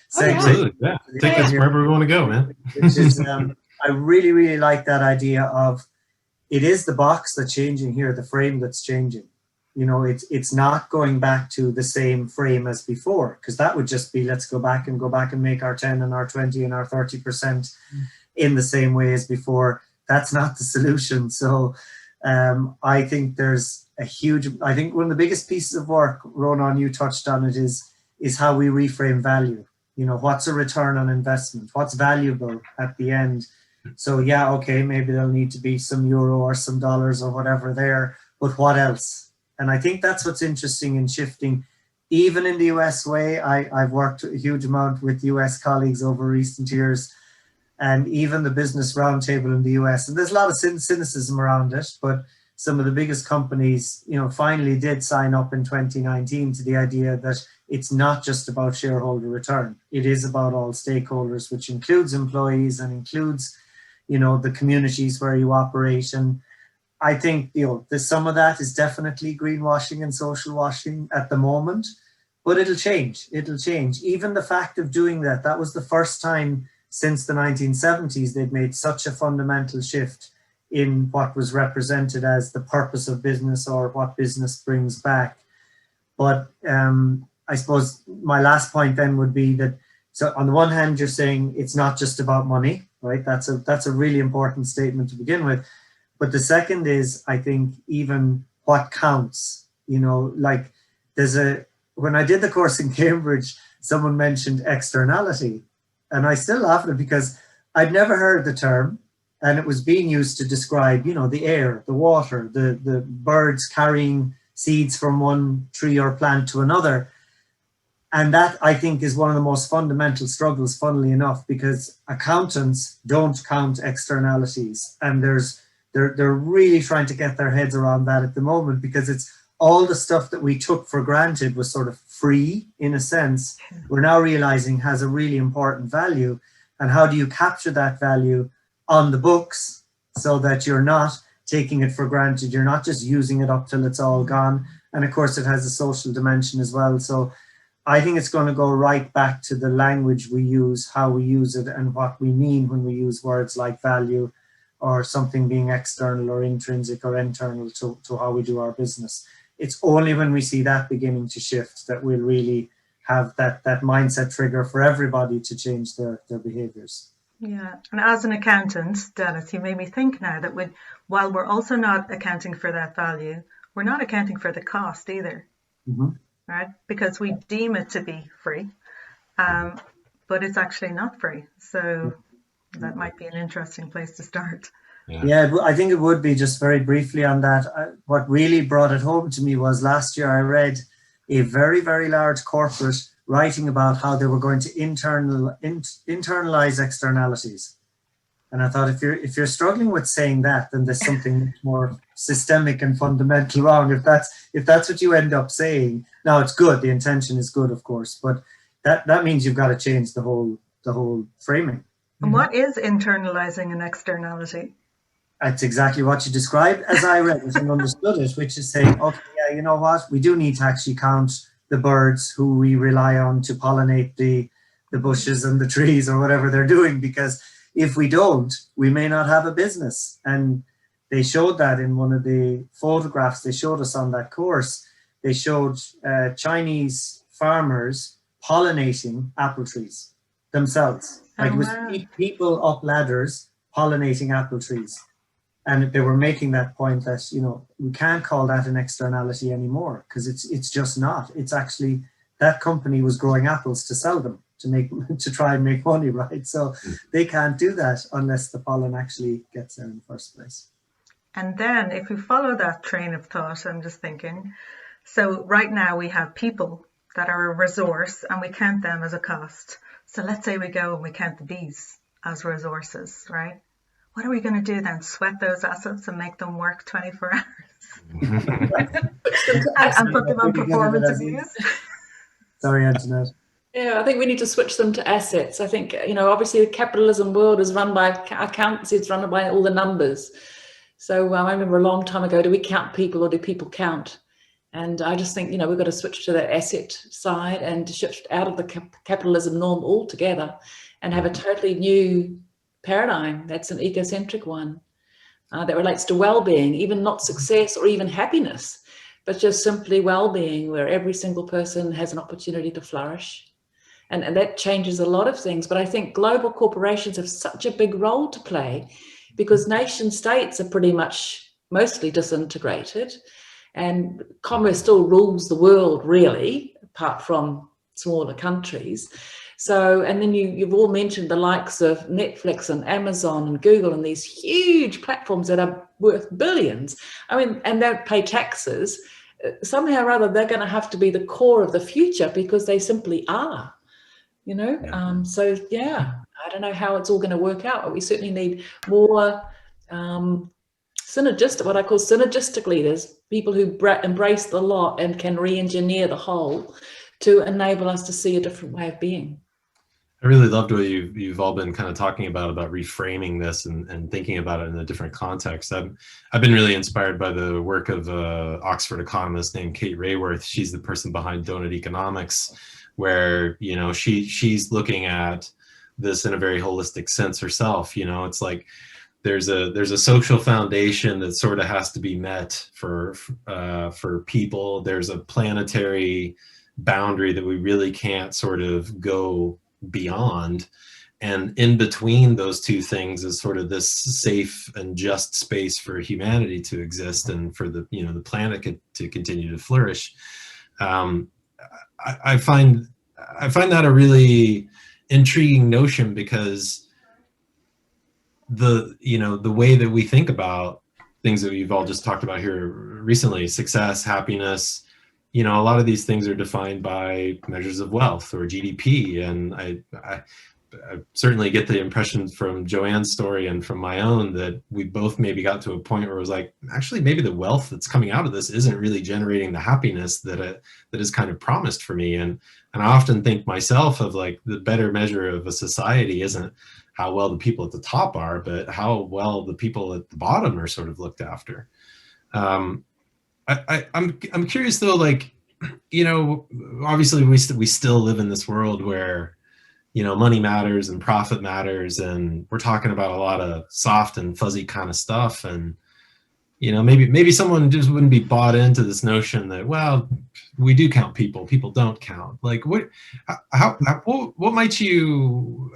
say. Absolutely, yeah. Take us wherever we want to go, man. Which is, I really, really like that idea of, it is the box that's changing here, the frame that's changing. It's not going back to the same frame as before, because that would just be, let's go back and make our 10 and our 20 and our 30% in the same way as before. That's not the solution. So I think there's I think one of the biggest pieces of work, Ronan, you touched on it, is how we reframe value. What's a return on investment? What's valuable at the end? So yeah, okay, maybe there'll need to be some euro or some dollars or whatever there, but what else? And I think that's what's interesting in shifting. Even in the US way, I've worked a huge amount with US colleagues over recent years, and even the Business Roundtable in the US. And there's a lot of cynicism around it, but some of the biggest companies, finally did sign up in 2019 to the idea that it's not just about shareholder return. It is about all stakeholders, which includes employees and includes, the communities where you operate. And I think, some of that is definitely greenwashing and social washing at the moment, but it'll change. It'll change. Even the fact of doing that was the first time since the 1970s, they've made such a fundamental shift in what was represented as the purpose of business or what business brings back. But I suppose my last point then would be that, so on the one hand, you're saying it's not just about money, right? That's a really important statement to begin with. But the second is, I think, even what counts, like when I did the course in Cambridge, someone mentioned externality. And I still laugh at it because I'd never heard the term. and it was being used to describe, you know, the air, the water, the birds carrying seeds from one tree or plant to another. And that, I think, is one of the most fundamental struggles, funnily enough, because accountants don't count externalities. And they're really trying to get their heads around that at the moment, because it's all the stuff that we took for granted was sort of free, in a sense, we're now realizing has a really important value. And how do you capture that value on the books so that you're not taking it for granted, you're not just using it up till it's all gone. And of course, it has a social dimension as well. So I think it's going to go right back to the language we use, how we use it, and what we mean when we use words like value or something being external or intrinsic or internal to how we do our business. It's only when we see that beginning to shift that we'll really have that mindset trigger for everybody to change their behaviors. Yeah, and as an accountant, Dennis, you made me think now that while we're also not accounting for that value, we're not accounting for the cost either, right? Because we deem it to be free, but it's actually not free. So that might be an interesting place to start. Yeah, I think it would be, just very briefly on that. What really brought it home to me was last year I read a very, very large corporate writing about how they were going to internalize externalities. And I thought, if you're struggling with saying that, then there's something much more systemic and fundamental wrong. If that's what you end up saying, now it's good, the intention is good, of course, but that means you've got to change the whole framing. And what is internalizing an externality? That's exactly what you described as I read it and understood it, which is saying, okay, yeah, you know what, we do need to actually count the birds who we rely on to pollinate the bushes and the trees or whatever they're doing, because if we don't, we may not have a business. And they showed that in one of the photographs they showed us on that course. They showed Chinese farmers pollinating apple trees themselves. Like, it was people up ladders pollinating apple trees. And they were making that point that, you know, we can't call that an externality anymore, because it's just not. It's actually, that company was growing apples to sell them, to try and make money, right? So they can't do that unless the pollen actually gets there in the first place. And then if we follow that train of thought, I'm just thinking, so right now we have people that are a resource and we count them as a cost. So let's say we go and we count the bees as resources, right? What are we going to do then? Sweat those assets and make them work 24 hours? and put them on performance reviews? Sorry, Antoinette. Yeah, I think we need to switch them to assets. I think, you know, obviously the capitalism world is run by accountancy, it's run by all the numbers. So I remember a long time ago, do we count people or do people count? And I just think, you know, we've got to switch to the asset side and to shift out of the capitalism norm altogether and have a totally new paradigm. That's an ecocentric one that relates to well-being, even not success or even happiness, but just simply well-being, where every single person has an opportunity to flourish. And that changes a lot of things. But I think global corporations have such a big role to play, because nation states are pretty much mostly disintegrated, and commerce still rules the world, really, apart from smaller countries. So, and then you've all mentioned the likes of Netflix and Amazon and Google and these huge platforms that are worth billions. I mean, and they pay taxes. Somehow or other, they're going to have to be the core of the future, because they simply are, you know. So, yeah, I don't know how it's all going to work out, but we certainly need more synergistic, what I call synergistic leaders, people who embrace the lot and can re-engineer the whole to enable us to see a different way of being. I really loved what you've all been kind of talking about reframing this and thinking about it in a different context. I've been really inspired by the work of Oxford economist named Kate Raworth. She's the person behind Donut Economics, where, you know, she's looking at this in a very holistic sense herself. You know, it's like there's a social foundation that sort of has to be met for people. There's a planetary boundary that we really can't sort of go beyond, and in between those two things is sort of this safe and just space for humanity to exist and for the, you know, the planet to continue to flourish. I find that a really intriguing notion, because the way that we think about things that we've all just talked about here recently, success, happiness, a lot of these things are defined by measures of wealth or GDP. And I certainly get the impression from Joanne's story and from my own that we both maybe got to a point where it was like, actually, maybe the wealth that's coming out of this isn't really generating the happiness that is kind of promised for me. And I often think myself of like the better measure of a society isn't how well the people at the top are, but how well the people at the bottom are sort of looked after. I'm curious though, like, obviously we still live in this world where, money matters and profit matters, and we're talking about a lot of soft and fuzzy kind of stuff. And, maybe someone just wouldn't be bought into this notion that, well, we do count people don't count. Like how might you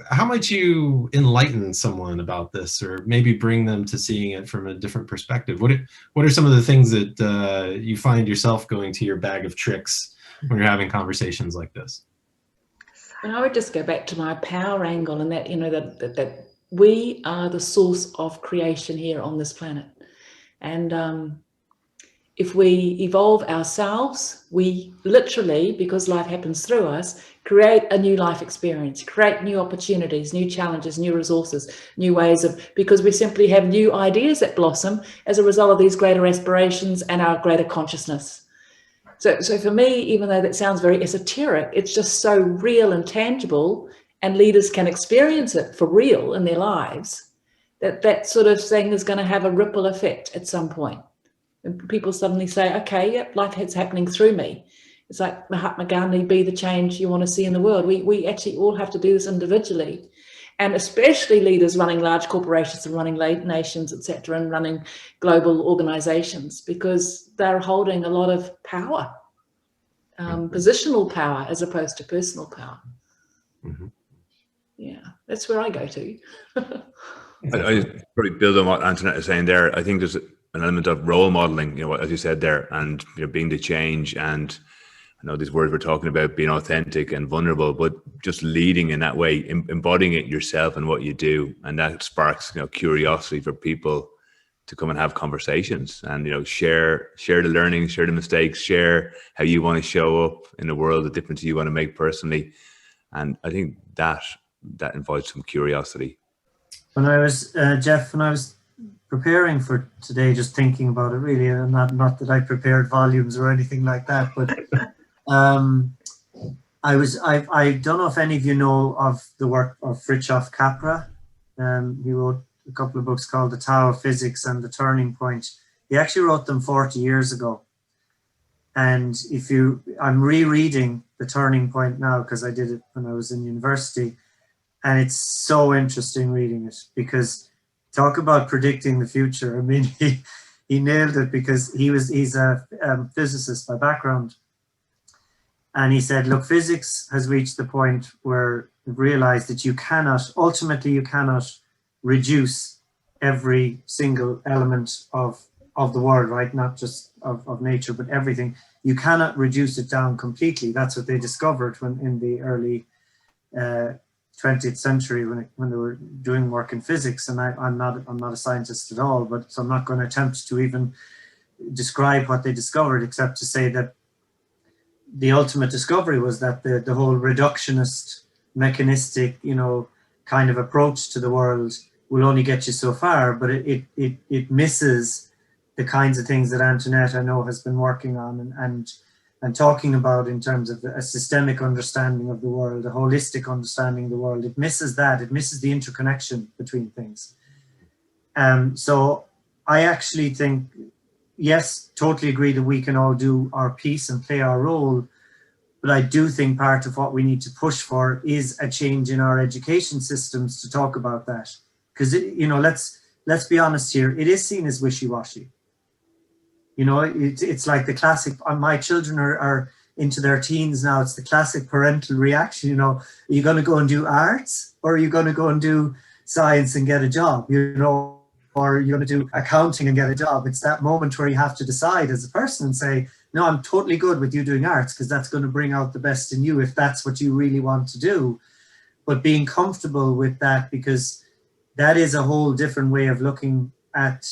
enlighten someone about this, or maybe bring them to seeing it from a different perspective? What are some of the things that you find yourself going to your bag of tricks when you're having conversations like this? And I would just go back to my power angle, and that, that we are the source of creation here on this planet. And if we evolve ourselves, we literally, because life happens through us, create a new life experience, create new opportunities, new challenges, new resources, new ways because we simply have new ideas that blossom as a result of these greater aspirations and our greater consciousness. So for me, even though that sounds very esoteric, it's just so real and tangible, and leaders can experience it for real in their lives, that sort of thing is going to have a ripple effect at some point. And people suddenly say, okay, yep, life is happening through me. It's like Mahatma Gandhi, be the change you want to see in the world. We actually all have to do this individually. And especially leaders running large corporations and running nations, etc., and running global organizations, because they're holding a lot of power, positional power as opposed to personal power. Mm-hmm. Yeah, that's where I go to. I probably build on what Antoinette is saying there. I think there's an element of role modeling, as you said there, and being the change. And I know these words we're talking about, being authentic and vulnerable, but just leading in that way, embodying it yourself and what you do. And that sparks, curiosity for people to come and have conversations and, share the learning, share the mistakes, share how you want to show up in the world, the difference you want to make personally. And I think that invites some curiosity. When I was, Jeff, when I was preparing for today, just thinking about it really, and not that I prepared volumes or anything like that, but I don't know if any of you know of the work of Fritjof Capra. He wrote a couple of books called The Tao of Physics and The Turning Point. He actually wrote them 40 years ago. And I'm rereading The Turning Point now because I did it when I was in university. And it's so interesting reading it, because talk about predicting the future. I mean, he nailed it, because he's a physicist by background. And he said, look, physics has reached the point where it realized that ultimately you cannot reduce every single element of the world, right? Not just of nature, but everything. You cannot reduce it down completely. That's what they discovered when in the early 20th century when they were doing work in physics. And I'm not a scientist at all, but so I'm not going to attempt to even describe what they discovered, except to say that the ultimate discovery was that the whole reductionist, mechanistic, kind of approach to the world will only get you so far, but it misses the kinds of things that Antoinette, I know, has been working on and talking about in terms of a systemic understanding of the world, a holistic understanding of the world. It misses that. It misses the interconnection between things. So I actually think, yes, totally agree that we can all do our piece and play our role, but I do think part of what we need to push for is a change in our education systems to talk about that. Because, let's be honest here, it is seen as wishy-washy. It's like the classic, my children are into their teens now, it's the classic parental reaction, are you going to go and do arts, or are you going to go and do science and get a job, or are you going to do accounting and get a job? It's that moment where you have to decide as a person and say, no, I'm totally good with you doing arts because that's going to bring out the best in you if that's what you really want to do. But being comfortable with that, because that is a whole different way of looking at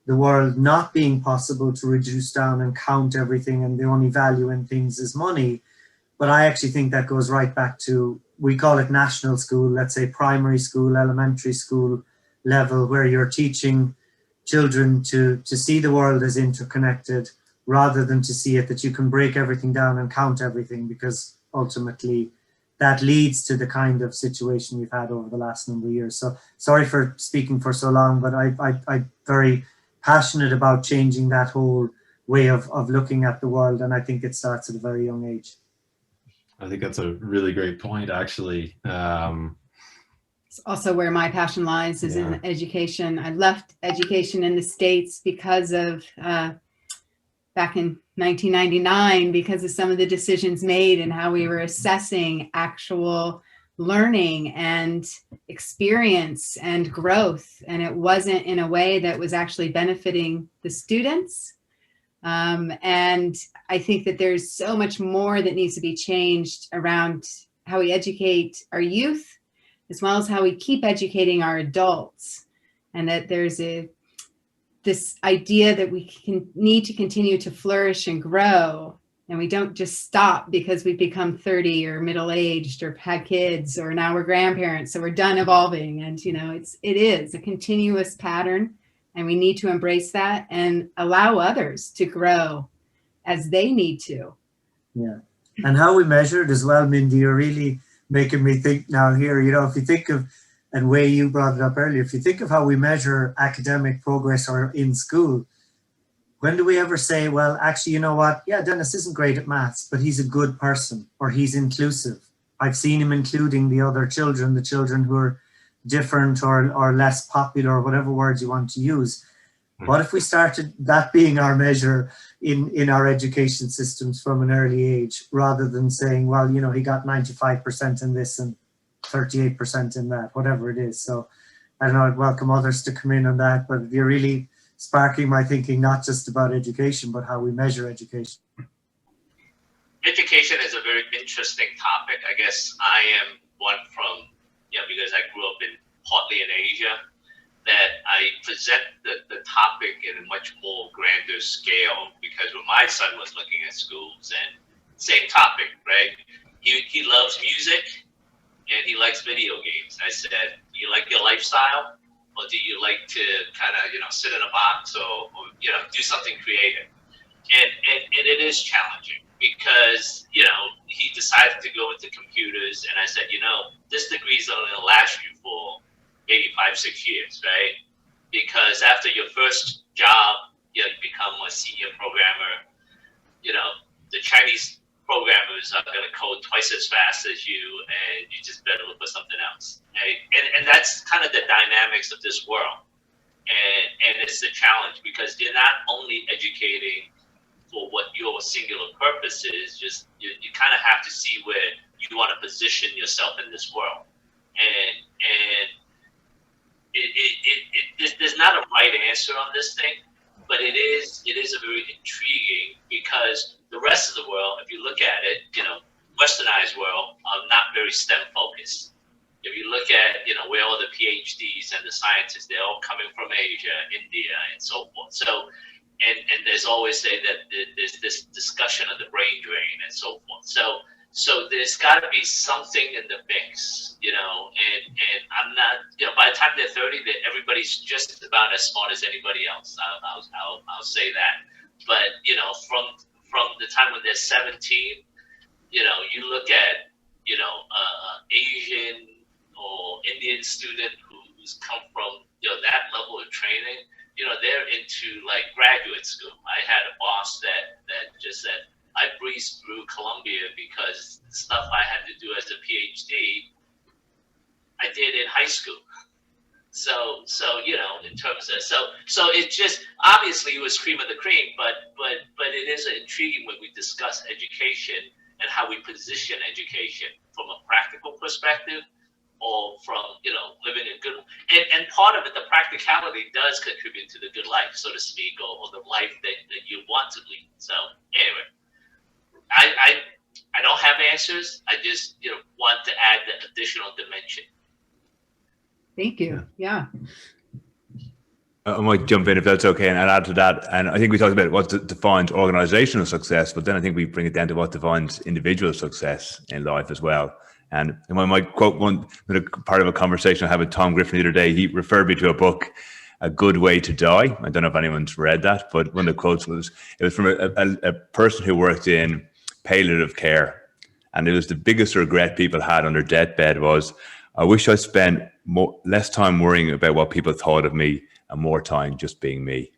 the world not being possible to reduce down and count everything, and the only value in things is money. But I actually think that goes right back to, we call it national school, let's say primary school, elementary school level, where you're teaching children to see the world as interconnected, rather than to see it that you can break everything down and count everything, because ultimately that leads to the kind of situation we've had over the last number of years. So sorry for speaking for so long, but I'm very passionate about changing that whole way of looking at the world, and I think it starts at a very young age. I think that's a really great point, actually. It's also where my passion lies, is in education. I left education in the States because of back in 1999, because of some of the decisions made and how we were assessing actual learning and experience and growth. And it wasn't in a way that was actually benefiting the students. And I think that there's so much more that needs to be changed around how we educate our youth, as well as how we keep educating our adults. And that there's this idea that we need to continue to flourish and grow, and we don't just stop because we've become 30 or middle-aged or had kids, or now we're grandparents, so we're done evolving. And it is a continuous pattern, and we need to embrace that and allow others to grow as they need to. Yeah, and how we measure it as well, Mindy, you're really making me think now here. If you think of, and Wei, you brought it up earlier, if you think of how we measure academic progress or in school, when do we ever say, well, actually, you know what? Yeah, Dennis isn't great at maths, but he's a good person, or he's inclusive. I've seen him including the other children, the children who are different or less popular, or whatever words you want to use. What if we started that being our measure in our education systems from an early age, rather than saying, well, he got 95% in this and 38% in that, whatever it is. So I don't know, I'd welcome others to come in on that, but you're really sparking my thinking, not just about education, but how we measure education. Education is a very interesting topic. I guess I am one from, because I grew up partly in Asia, that I present the topic in a much more grander scale, because when my son was looking at schools, and same topic, right? He loves music and he likes video games. I said, do you like your lifestyle, or do you like to kind of, sit in a box or do something creative? And it is challenging, because, he decided to go into computers, and I said, this degree is only going to last you for maybe 5-6 years, right? Because after your first job, you become a senior programmer. The Chinese programmers are going to code twice as fast as you, and you just better look for something else. Right? And that's kind of the dynamics of this world. And it's the challenge, because you're not only educating for what your singular purpose is, just you kind of have to see where you want to position yourself in this world. And there's not a right answer on this thing, but it is a very intriguing, because the rest of the world, if you look at it, westernized world, are not very STEM focused. If you look at, where all the PhDs and the scientists, they're all coming from Asia, India, and so forth. So, and there's always say that there's this discussion of the brain drain and so forth. So there's got to be something in the mix, and I'm not, by the time they're 30, everybody's just about as smart as anybody else. I'll say that. But, from the time when they're 17, you look at, Asian or Indian student who's come from, that level of training, they're into like graduate school. I had a boss that just said, I breezed through Columbia because the stuff I had to do as a PhD, I did in high school. So in terms of so it just obviously it was cream of the cream, but it is intriguing when we discuss education and how we position education from a practical perspective, or from living a good, and part of it, the practicality does contribute to the good life, so to speak, or the life that you want to lead. So anyway. I don't have answers. I just want to add the additional dimension. Thank you. Yeah. I might jump in if that's okay and add to that. And I think we talked about what defines organizational success, but then I think we bring it down to what defines individual success in life as well. And I might quote one part of a conversation I had with Tom Griffin the other day. He referred me to a book, A Good Way to Die. I don't know if anyone's read that, but one of the quotes was, it was from a person who worked in palliative care. And it was the biggest regret people had on their deathbed was, I wish I spent less time worrying about what people thought of me and more time just being me.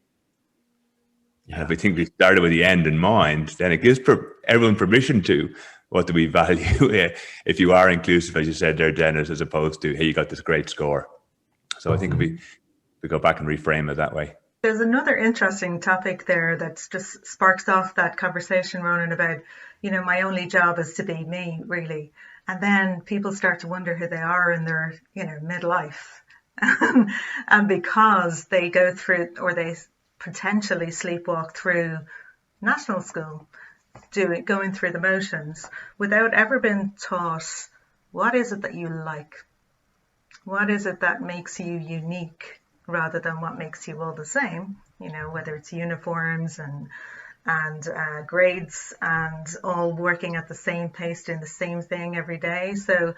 Yeah. And if I think we started with the end in mind, then it gives everyone permission to, what do we value if you are inclusive, as you said there, Dennis, as opposed to, hey, you got this great score. So I think if we go back and reframe it that way. There's another interesting topic there that's just sparks off that conversation, Ronan, about, my only job is to be me, really. And then people start to wonder who they are in their, midlife. And because they go through, or they potentially sleepwalk through national school, going through the motions without ever being taught, what is it that you like? What is it that makes you unique rather than what makes you all the same? Whether it's uniforms and grades and all working at the same pace, doing the same thing every day. So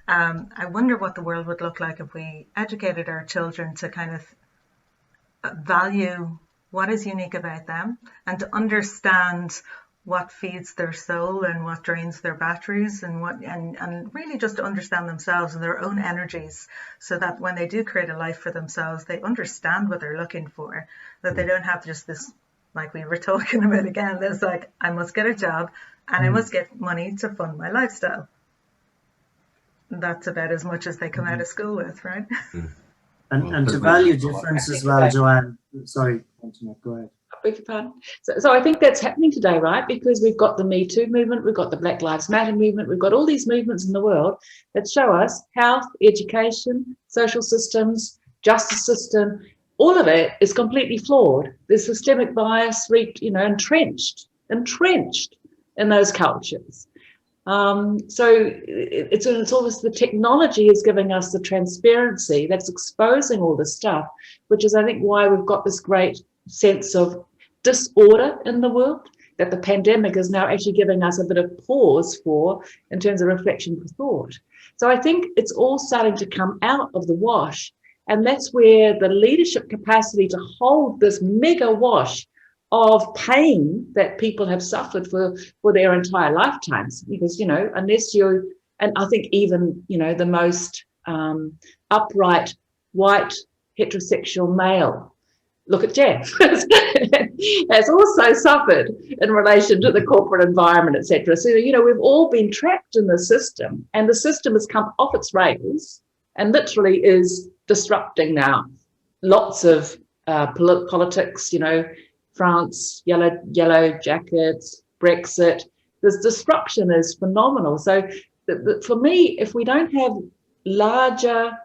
I wonder what the world would look like if we educated our children to kind of value what is unique about them and to understand what feeds their soul and what drains their batteries and really just to understand themselves and their own energies, so that when they do create a life for themselves, they understand what they're looking for, that they don't have just this, like we were talking about again, there's like, I must get a job and I must get money to fund my lifestyle. That's about as much as they come out of school with, right? And to value difference as well, Joanne. Sorry, Antoinette, go ahead. I beg your pardon. So I think that's happening today, right? Because we've got the Me Too movement, we've got the Black Lives Matter movement, we've got all these movements in the world that show us health, education, social systems, justice system, all of it is completely flawed. There's systemic bias, entrenched in those cultures. So it's almost the technology is giving us the transparency that's exposing all this stuff, which is, I think, why we've got this great sense of disorder in the world that the pandemic is now actually giving us a bit of pause for in terms of reflection for thought. So I think it's all starting to come out of the wash, and that's where the leadership capacity to hold this mega wash of pain that people have suffered for their entire lifetimes, because unless you, and I think even the most upright white heterosexual male, look at Jeff, has also suffered in relation to the corporate environment, etc. So we've all been trapped in the system, and the system has come off its rails and literally is disrupting now. Lots of politics, France, yellow jackets, Brexit. This disruption is phenomenal. So for me, if we don't have larger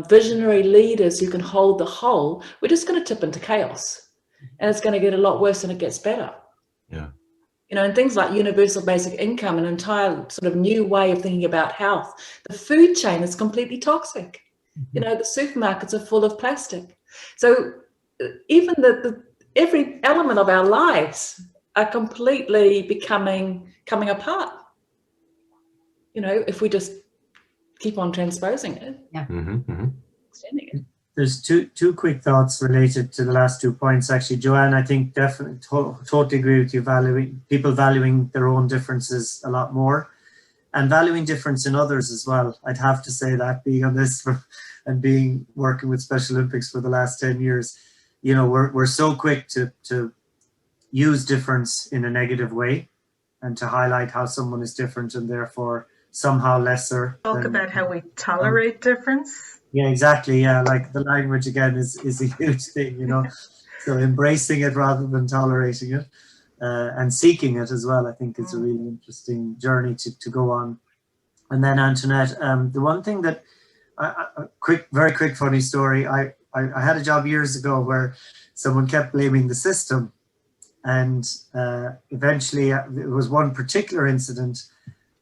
visionary leaders who can hold the whole, we're just going to tip into chaos, and it's going to get a lot worse than it gets better. Yeah. And things like universal basic income, an entire sort of new way of thinking about health. The food chain is completely toxic. The supermarkets are full of plastic. So even every element of our lives are completely coming apart. If we just keep on transposing it, extending it. There's two quick thoughts related to the last 2 points. Actually, Joanne, I think definitely totally agree with you. People valuing their own differences a lot more, and valuing difference in others as well. I'd have to say that, being on this and working with Special Olympics for the last 10 years, we're so quick to use difference in a negative way and to highlight how someone is different and therefore somehow lesser. Talk about how we tolerate difference. Yeah, exactly. Yeah, like the language again is a huge thing, So embracing it rather than tolerating it, and seeking it as well, I think is a really interesting journey to go on. And then Antoinette, the one thing that very quick funny story. I had a job years ago where someone kept blaming the system, and eventually it was one particular incident,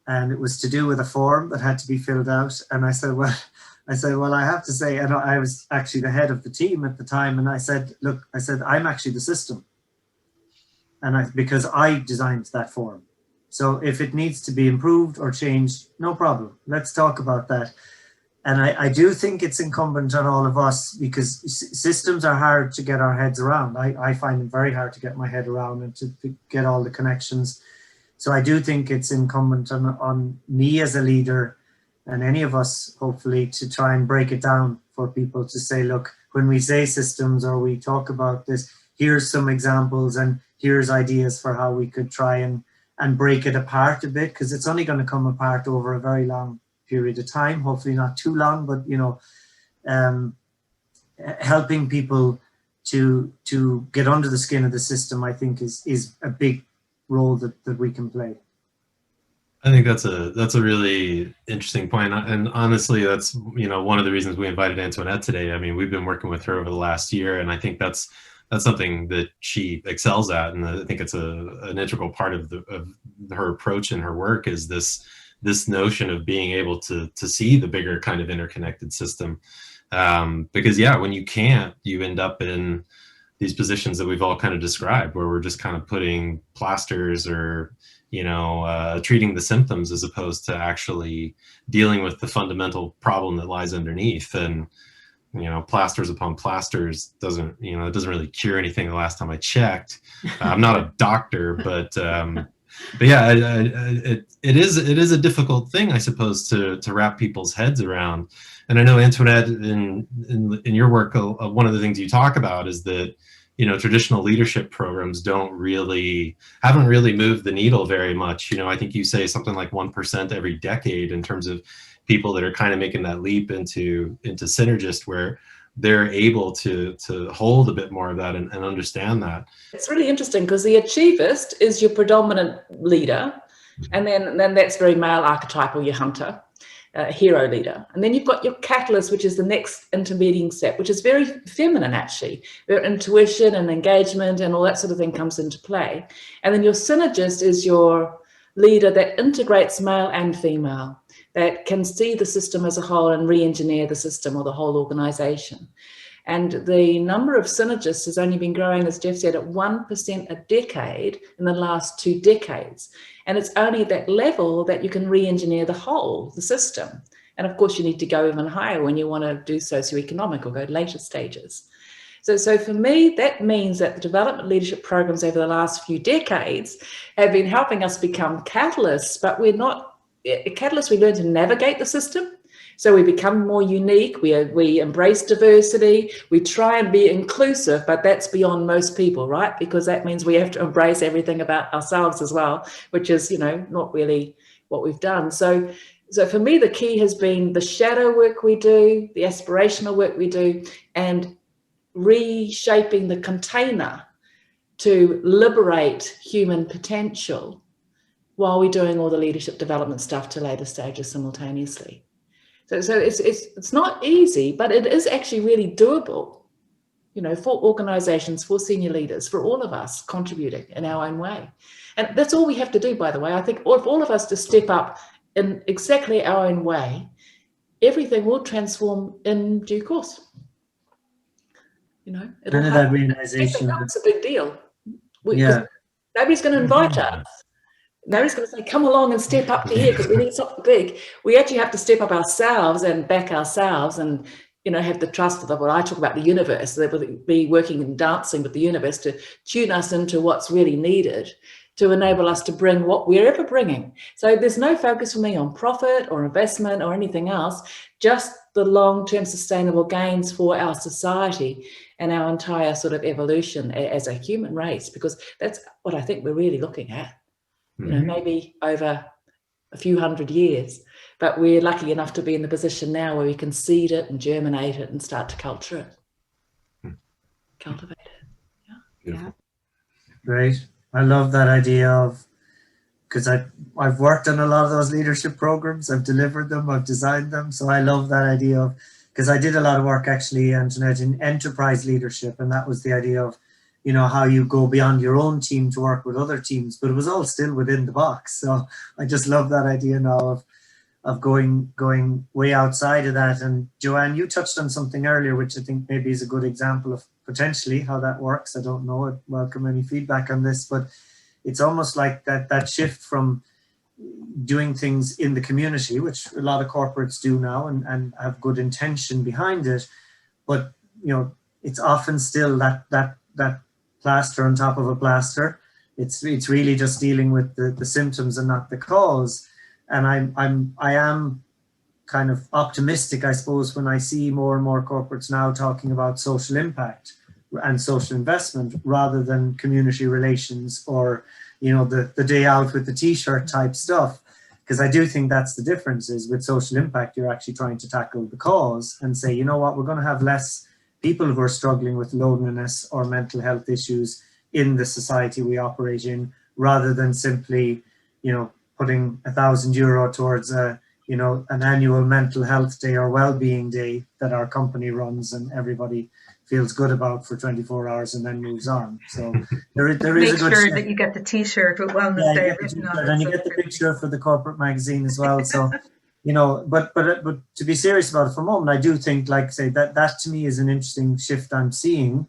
and it was to do with a form that had to be filled out. And I said, well, I said, well, I have to say, and I was actually the head of the team at the time, and I said, look, I said, I'm actually the system. And because I designed that form. So if it needs to be improved or changed, no problem. Let's talk about that. And I do think it's incumbent on all of us, because systems are hard to get our heads around. I find them very hard to get my head around and to get all the connections. So I do think it's incumbent on me as a leader, and any of us, hopefully, to try and break it down for people to say, look, when we say systems or we talk about this, here's some examples and here's ideas for how we could try and break it apart a bit, because it's only going to come apart over a very long period of time, hopefully not too long, but, you know, helping people to get under the skin of the system, I think is a big role that we can play. I think that's a really interesting point, and honestly, that's, you know, one of the reasons we invited Antoinette today. I mean, we've been working with her over the last year, and I think that's something that she excels at, and I think it's an integral part of her approach and her work is this notion of being able to see the bigger kind of interconnected system, because yeah, when you can't, you end up in these positions that we've all kind of described, where we're just kind of putting plasters or, you know, treating the symptoms as opposed to actually dealing with the fundamental problem that lies underneath. And, you know, plasters upon plasters doesn't really cure anything the last time I checked. I'm not a doctor, but yeah, it is a difficult thing, I suppose, to wrap people's heads around. And I know, Antoinette, in your work, one of the things you talk about is that, you know, traditional leadership programs haven't really moved the needle very much. You know, I think you say something like 1% every decade in terms of people that are kind of making that leap into synergist, where they're able to hold a bit more of that and understand that. It's really interesting because the achievist is your predominant leader, and then that's very male archetypal, your hunter, hero leader. And then you've got your catalyst, which is the next intermediate step, which is very feminine, actually, where intuition and engagement and all that sort of thing comes into play. And then your synergist is your leader that integrates male and female, that can see the system as a whole and re-engineer the system or the whole organization. And the number of synergists has only been growing, as Jeff said, at 1% a decade in the last 2 decades. And it's only at that level that you can re-engineer the whole, the system. And of course, you need to go even higher when you want to do socioeconomic or go to later stages. So for me, that means that the development leadership programs over the last few decades have been helping us become catalysts, but we're not catalysts. We learn to navigate the system. So we become more unique, we embrace diversity, we try and be inclusive, but that's beyond most people, right? Because that means we have to embrace everything about ourselves as well, which is, you know, not really what we've done. So for me, the key has been the shadow work we do, the aspirational work we do, and reshaping the container to liberate human potential while we're doing all the leadership development stuff to later stages simultaneously. So it's not easy, but it is actually really doable, you know, for organizations, for senior leaders, for all of us contributing in our own way. And that's all we have to do, by the way. I think if all of us to step up in exactly our own way, everything will transform in due course. You know, That realization. It's a big deal. Yeah. Nobody's going to invite us. Nobody's going to say, come along and step up to here because we need something big. We actually have to step up ourselves and back ourselves and, you know, have the trust of what I talk about, the universe. That will be working and dancing with the universe to tune us into what's really needed to enable us to bring what we're ever bringing. So there's no focus for me on profit or investment or anything else, just the long-term sustainable gains for our society and our entire sort of evolution as a human race, because that's what I think we're really looking at. You know, maybe over a few hundred years, but we're lucky enough to be in the position now where we can seed it and germinate it and start to cultivate it. Yeah. Great. I love that idea of, because I've worked on a lot of those leadership programs, I've delivered them, I've designed them. So I love that idea of, because I did a lot of work actually, Antoinette, in enterprise leadership, and that was the idea of, you know, how you go beyond your own team to work with other teams, but it was all still within the box. So I just love that idea now going way outside of that. And Joanne, you touched on something earlier, which I think maybe is a good example of potentially how that works. I don't know. I'd welcome any feedback on this, but it's almost like that shift from doing things in the community, which a lot of corporates do now and have good intention behind it, but it's often still that plaster on top of a plaster. It's really just dealing with the symptoms and not the cause. And I am kind of optimistic, I suppose, when I see more and more corporates now talking about social impact and social investment rather than community relations or the day out with the t-shirt type stuff. Because I do think that's the difference, is with social impact, you're actually trying to tackle the cause and say, you know what, we're going to have less people who are struggling with loneliness or mental health issues in the society we operate in, rather than simply, putting €1,000 towards an annual mental health day or well-being day that our company runs and everybody feels good about for 24 hours and then moves on. So there is a good make sure that you get the t-shirt with Wellness Day written on it. And you get the picture for the corporate magazine as well. So, but to be serious about it for a moment, I do think, like I say, that to me is an interesting shift I'm seeing.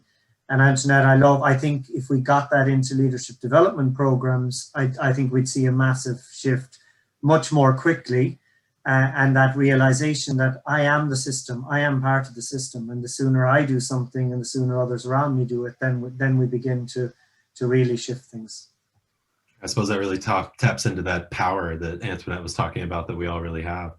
And Antoinette, I think if we got that into leadership development programs, I think we'd see a massive shift much more quickly. And that realization that I am the system, I am part of the system, and the sooner I do something and the sooner others around me do it, then we begin to really shift things. I suppose that really taps into that power that Antoinette was talking about that we all really have.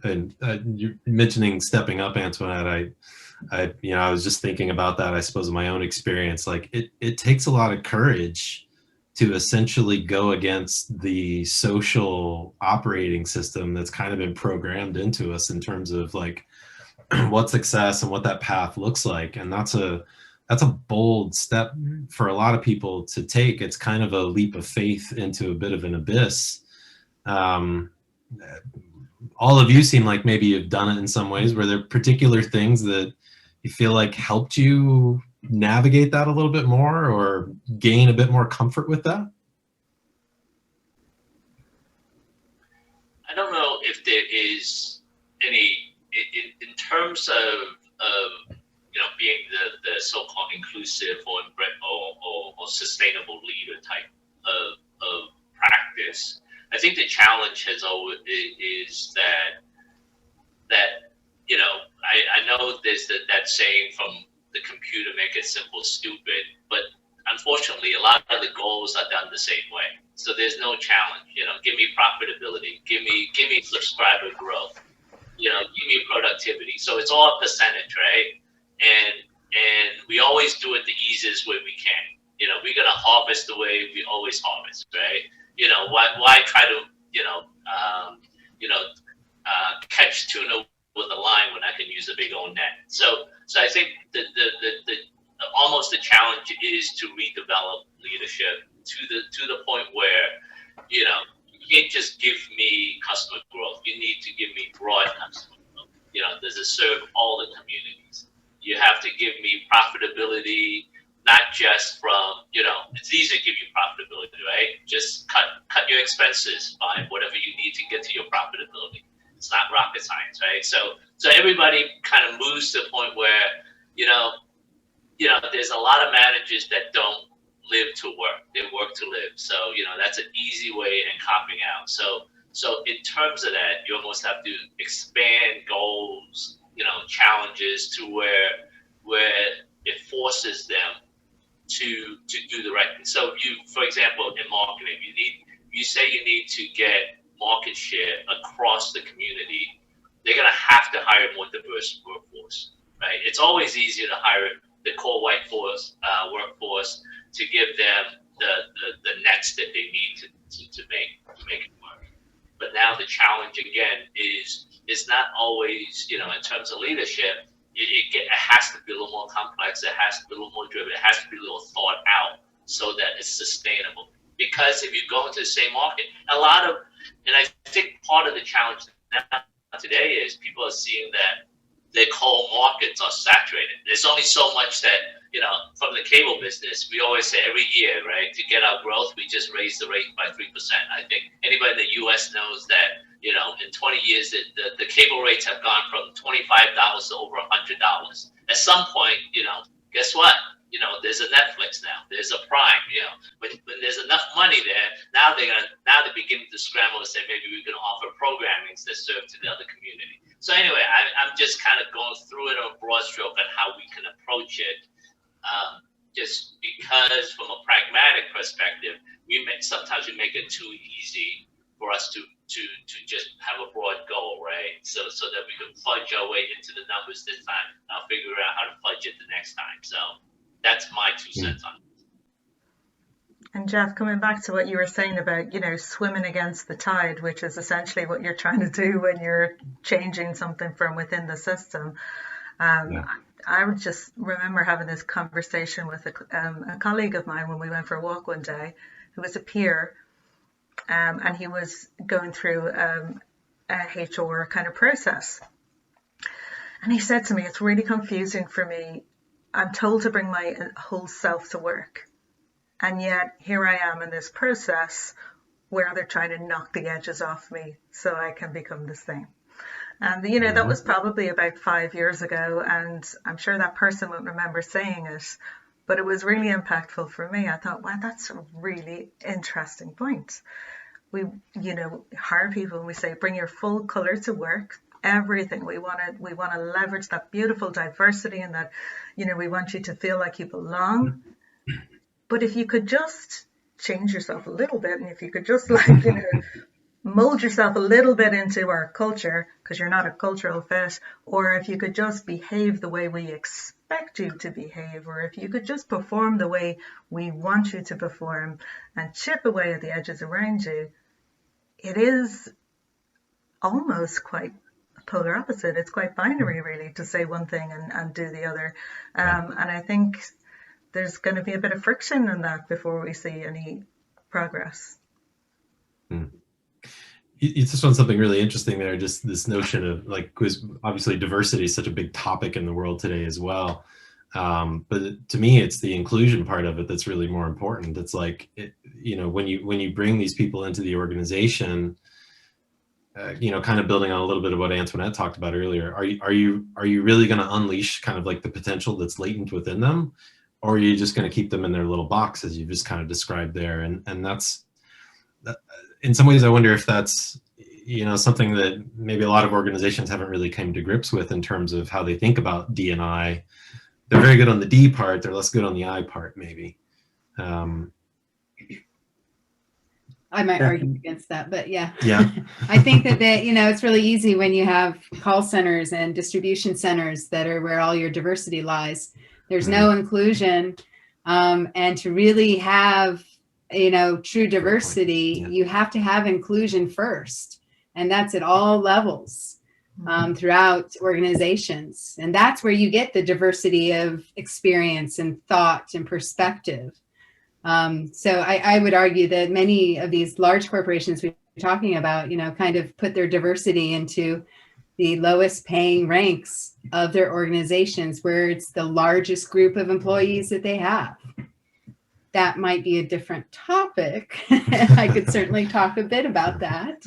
And you're mentioning stepping up, Antoinette. I was just thinking about that, I suppose, in my own experience. Like it takes a lot of courage to essentially go against the social operating system that's kind of been programmed into us in terms of like what success and what that path looks like. And that's a bold step for a lot of people to take. It's kind of a leap of faith into a bit of an abyss. All of you seem like maybe you've done it in some ways. Were there particular things that you feel like helped you navigate that a little bit more or gain a bit more comfort with that? I don't know if there is any, in terms of being the so-called inclusive or sustainable leader type of practice. I think the challenge has always is that I know there's that saying from the computer, make it simple, stupid, but unfortunately, a lot of the goals are done the same way. So there's no challenge. Give me profitability, give me subscriber growth, give me productivity. So it's all a percentage, right? And we always do it the easiest way we can. We're gonna harvest the way we always harvest, right? Why try to catch tuna with a line when I can use a big old net? So I think the almost the challenge is to redevelop leadership to the point where you can't just give me customer growth. You need to give me broad customer growth. Does it serve all the communities? You have to give me profitability, not just from it's easy to give you profitability, right? Just cut your expenses by whatever you need to get to your profitability. It's not rocket science, right? So everybody kind of moves to the point where there's a lot of managers that don't live to work; they work to live. So that's an easy way in copping out. So in terms of that, you almost have to expand goals, challenges to where it forces them to do the right thing. So for example, in marketing, you say you need to get market share across the community. They're going to have to hire more diverse workforce, right? It's always easier to hire the core white workforce to give them the nets that they need to make it work. But now the challenge again is it's not always, in terms of leadership, it has to be a little more complex. It has to be a little more driven. It has to be a little thought out so that it's sustainable. Because if you go into the same market, and I think part of the challenge now today is people are seeing that their coal markets are saturated. There's only so much that from the cable business, we always say every year, right, to get our growth, we just raise the rate by 3%. I think anybody in the U.S. knows that, in 20 years, the cable rates have gone from $25 to over $100. At some point, guess what? There's a Netflix now. There's a Prime. When there's enough money there, now they're beginning to scramble and say maybe we can offer programming that serve to the other community. So anyway, I'm just kind of going through it on a broad stroke on how we can approach it. Just because from a pragmatic perspective, sometimes we make it too easy for us to just have a broad goal, right? So that we can fudge our way into the numbers this time. I'll figure out how to fudge it the next time. So that's my 2 cents on it. And Jeff, coming back to what you were saying about, swimming against the tide, which is essentially what you're trying to do when you're changing something from within the system. I would just remember having this conversation with a colleague of mine when we went for a walk one day, who was a peer, and he was going through a HR kind of process. And he said to me, it's really confusing for me. I'm told to bring my whole self to work. And yet here I am in this process where they're trying to knock the edges off me so I can become this thing. And, that was probably about 5 years ago. And I'm sure that person won't remember saying it, but it was really impactful for me. I thought, wow, that's a really interesting point. We, hire people and we say, bring your full color to work. Everything we want to leverage that beautiful diversity and that, we want you to feel like you belong. But if you could just change yourself a little bit, and if you could just mold yourself a little bit into our culture, because you're not a cultural fit, or if you could just behave the way we expect you to behave, or if you could just perform the way we want you to perform and chip away at the edges around you, it is almost quite polar opposite. It's quite binary, really, to say one thing and do the other. And I think there's going to be a bit of friction in that before we see any progress. You just found something really interesting there, just this notion of because obviously diversity is such a big topic in the world today as well. But to me, it's the inclusion part of it that's really more important. It's when you bring these people into the organization, kind of building on a little bit of what Antoinette talked about earlier, are you really going to unleash kind of the potential that's latent within them, or are you just going to keep them in their little box as you just kind of described there? And that's, in some ways, I wonder if that's, something that maybe a lot of organizations haven't really come to grips with in terms of how they think about D&I. They're very good on the D part, they're less good on the I part, maybe. I might argue against that, but yeah. I think that it's really easy when you have call centers and distribution centers that are where all your diversity lies. There's no inclusion, and to really have true diversity, you have to have inclusion first, and that's at all levels throughout organizations, and that's where you get the diversity of experience and thought and perspective. So I would argue that many of these large corporations we're talking about, kind of put their diversity into the lowest paying ranks of their organizations, where it's the largest group of employees that they have. That might be a different topic. I could certainly talk a bit about that.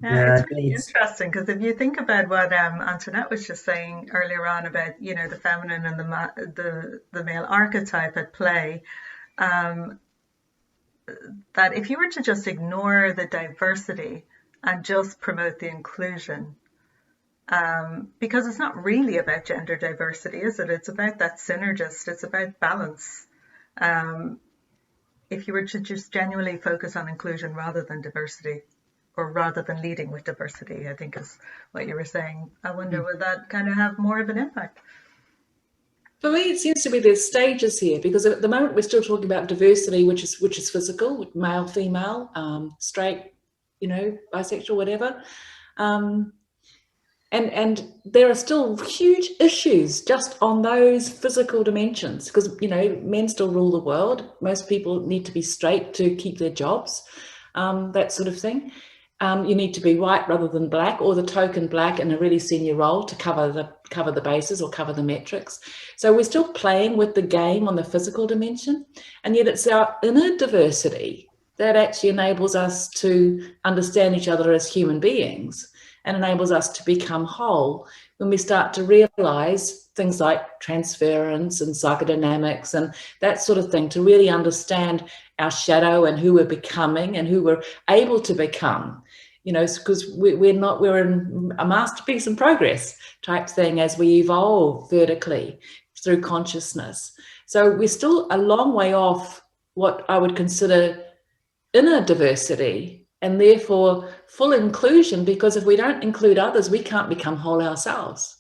Yeah, it's really interesting, because if you think about what Antoinette was just saying earlier on about, the feminine and the male archetype at play, that if you were to just ignore the diversity and just promote the inclusion, because it's not really about gender diversity, is it? It's about that synergist, it's about balance. If you were to just genuinely focus on inclusion rather than diversity, or rather than leading with diversity, I think is what you were saying. I wonder, would that kind of have more of an impact? For me, it seems to be there's stages here, because at the moment we're still talking about diversity, which is physical, male, female, straight, bisexual, whatever. And there are still huge issues just on those physical dimensions, because, men still rule the world. Most people need to be straight to keep their jobs, that sort of thing. you need to be white rather than black, or the token black in a really senior role to cover the bases or cover the metrics. So we're still playing with the game on the physical dimension, and yet it's our inner diversity that actually enables us to understand each other as human beings and enables us to become whole when we start to realize things like transference and psychodynamics and that sort of thing, to really understand our shadow and who we're becoming and who we're able to become, you know, because we're in a masterpiece in progress type thing as we evolve vertically through consciousness. So we're still a long way off what I would consider inner diversity and therefore full inclusion, because if we don't include others, we can't become whole ourselves.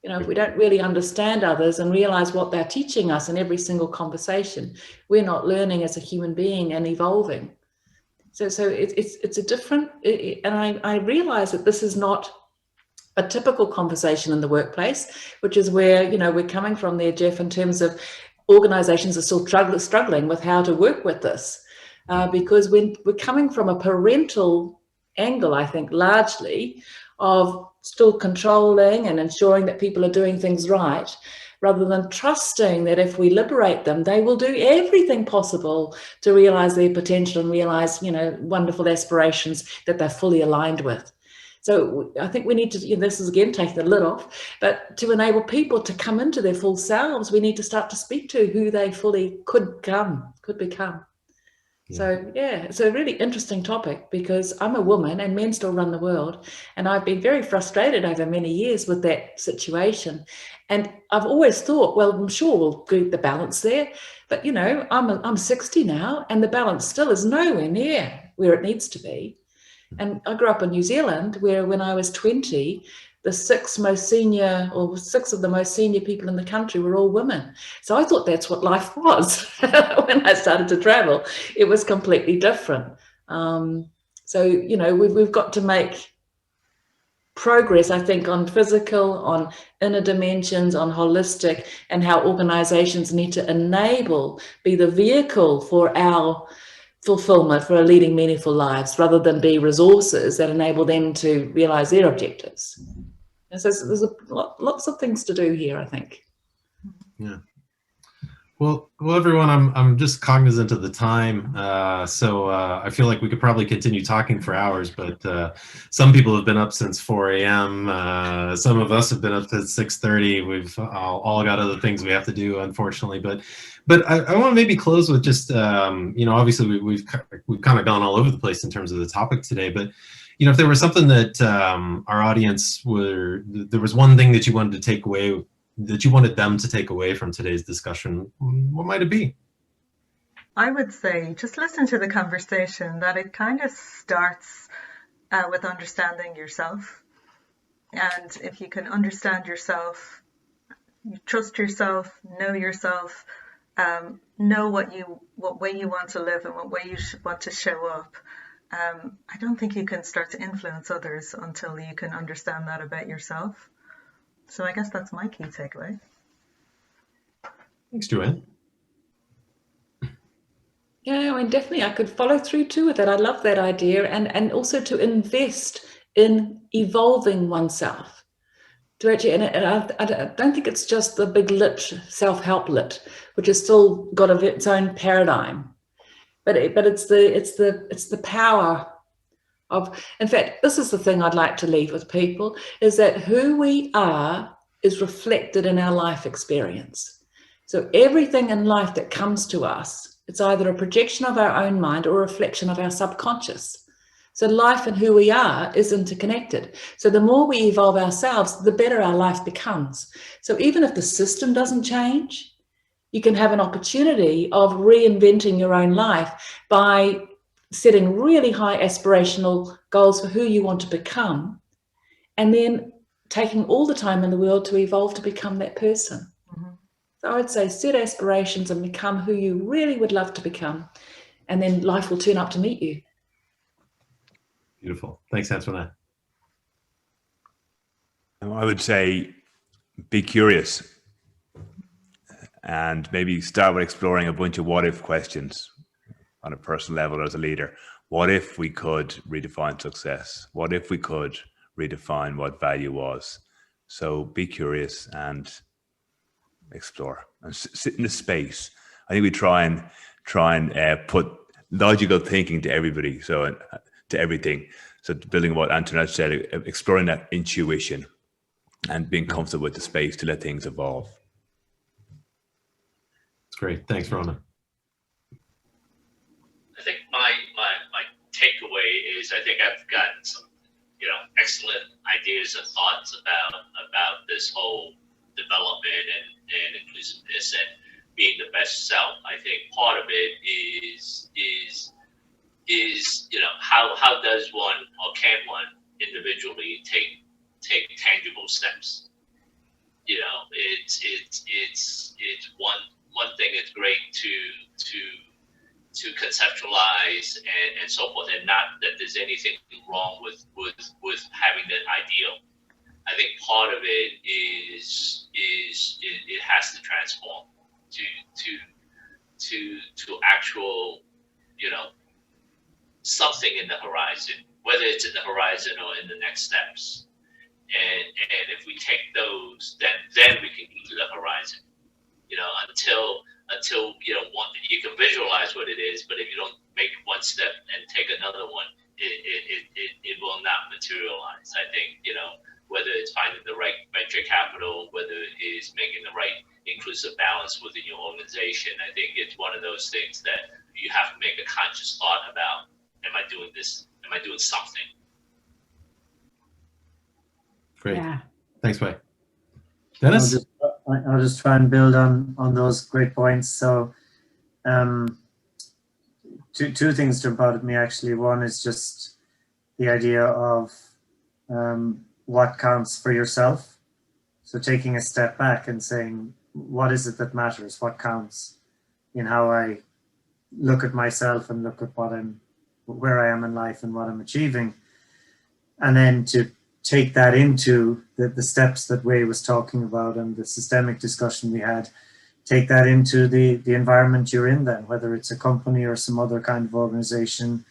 You know, if we don't really understand others and realize what they're teaching us in every single conversation, we're not learning as a human being and evolving. So it's a different, and I realize that this is not a typical conversation in the workplace, which is where, you know, we're coming from there, Jeff, in terms of organizations are still struggling with how to work with this. Because we're coming from a parental angle, I think, largely, of still controlling and ensuring that people are doing things right, rather than trusting that if we liberate them, they will do everything possible to realize their potential and realize, you know, wonderful aspirations that they're fully aligned with. So I think we need to, you know, this is again taking the lid off, but to enable people to come into their full selves, we need to start to speak to who they fully could become. Yeah. So yeah, it's a really interesting topic, because I'm a woman and men still run the world, and I've been very frustrated over many years with that situation. And I've always thought, well, I'm sure we'll get the balance there, but you know, I'm 60 now, and the balance still is nowhere near where it needs to be. And I grew up in New Zealand, where when I was 20, the six of the most senior people in the country were all women. So I thought that's what life was. When I started to travel, it was completely different. So, you know, we've got to make progress, I think, on physical, on inner dimensions, on holistic, and how organizations need to be the vehicle for our fulfillment, for leading meaningful lives, rather than be resources that enable them to realize their objectives. And so there's lots of things to do here, I think. Yeah. Well, everyone, I'm just cognizant of the time, so I feel like we could probably continue talking for hours. But some people have been up since 4 a.m. Some of us have been up since 6:30. We've all got other things we have to do, unfortunately. But I want to maybe close with just you know, obviously we've kind of gone all over the place in terms of the topic today. But you know, if there was something that our audience there was one thing that you wanted to take away, that you wanted them to take away from today's discussion, what might it be? I would say just listen to the conversation, that it kind of starts with understanding yourself. And if you can understand yourself, you trust yourself, know yourself, know what way you want to live and what way you want to show up. I don't think you can start to influence others until you can understand that about yourself. So I guess that's my key takeaway. Thanks, Joanne. Yeah, I mean, definitely I could follow through too with that. I love that idea, and also to invest in evolving oneself. To actually, and I don't think it's just the big lit, self-help lit, which has still got its own paradigm. But it's the power of, in fact, this is the thing I'd like to leave with people, is that who we are is reflected in our life experience. So everything in life that comes to us, it's either a projection of our own mind or a reflection of our subconscious. So life and who we are is interconnected. So the more we evolve ourselves, the better our life becomes. So even if the system doesn't change, you can have an opportunity of reinventing your own life by setting really high aspirational goals for who you want to become, and then taking all the time in the world to evolve to become that person. Mm-hmm. So I would say set aspirations and become who you really would love to become, and then life will turn up to meet you. Beautiful. Thanks, Antoinette. I would say be curious and maybe start with exploring a bunch of what-if questions on a personal level as a leader. what if we could redefine success? What if we could redefine what value was? So be curious and explore and sit in the space. I think we try and put logical thinking to everybody, so to everything. So building what Antoinette said, exploring that intuition and being comfortable with the space to let things evolve. It's great. Thanks, Rona. I think my takeaway is I think I've gotten some, excellent ideas and thoughts about this whole development and inclusiveness and being the best self. I think part of it is how does one or can one individually take tangible steps? It's one thing. It's great to conceptualize and so forth, and not that there's anything wrong with having that ideal. I think part of it is it has to transform to actual, something in the horizon, whether it's in the horizon or in the next steps. And if we take those, then we can get to the horizon. Until you can visualize what it is, but if you don't make one step and take another one, it will not materialize. I think, whether it's finding the right venture capital, whether it is making the right inclusive balance within your organization, I think it's one of those things that you have to make a conscious thought about. Am I doing this? Am I doing something? Great. Yeah. Thanks, Wei. Dennis? I'll just try and build on those great points. So two things jump out at me, actually. One is just the idea of what counts for yourself. So taking a step back and saying, what is it that matters? What counts in how I look at myself and look at where I am in life and what I'm achieving. And then to take that into the steps that Wei was talking about and the systemic discussion we had, take that into the environment you're in then, whether it's a company or some other kind of organization,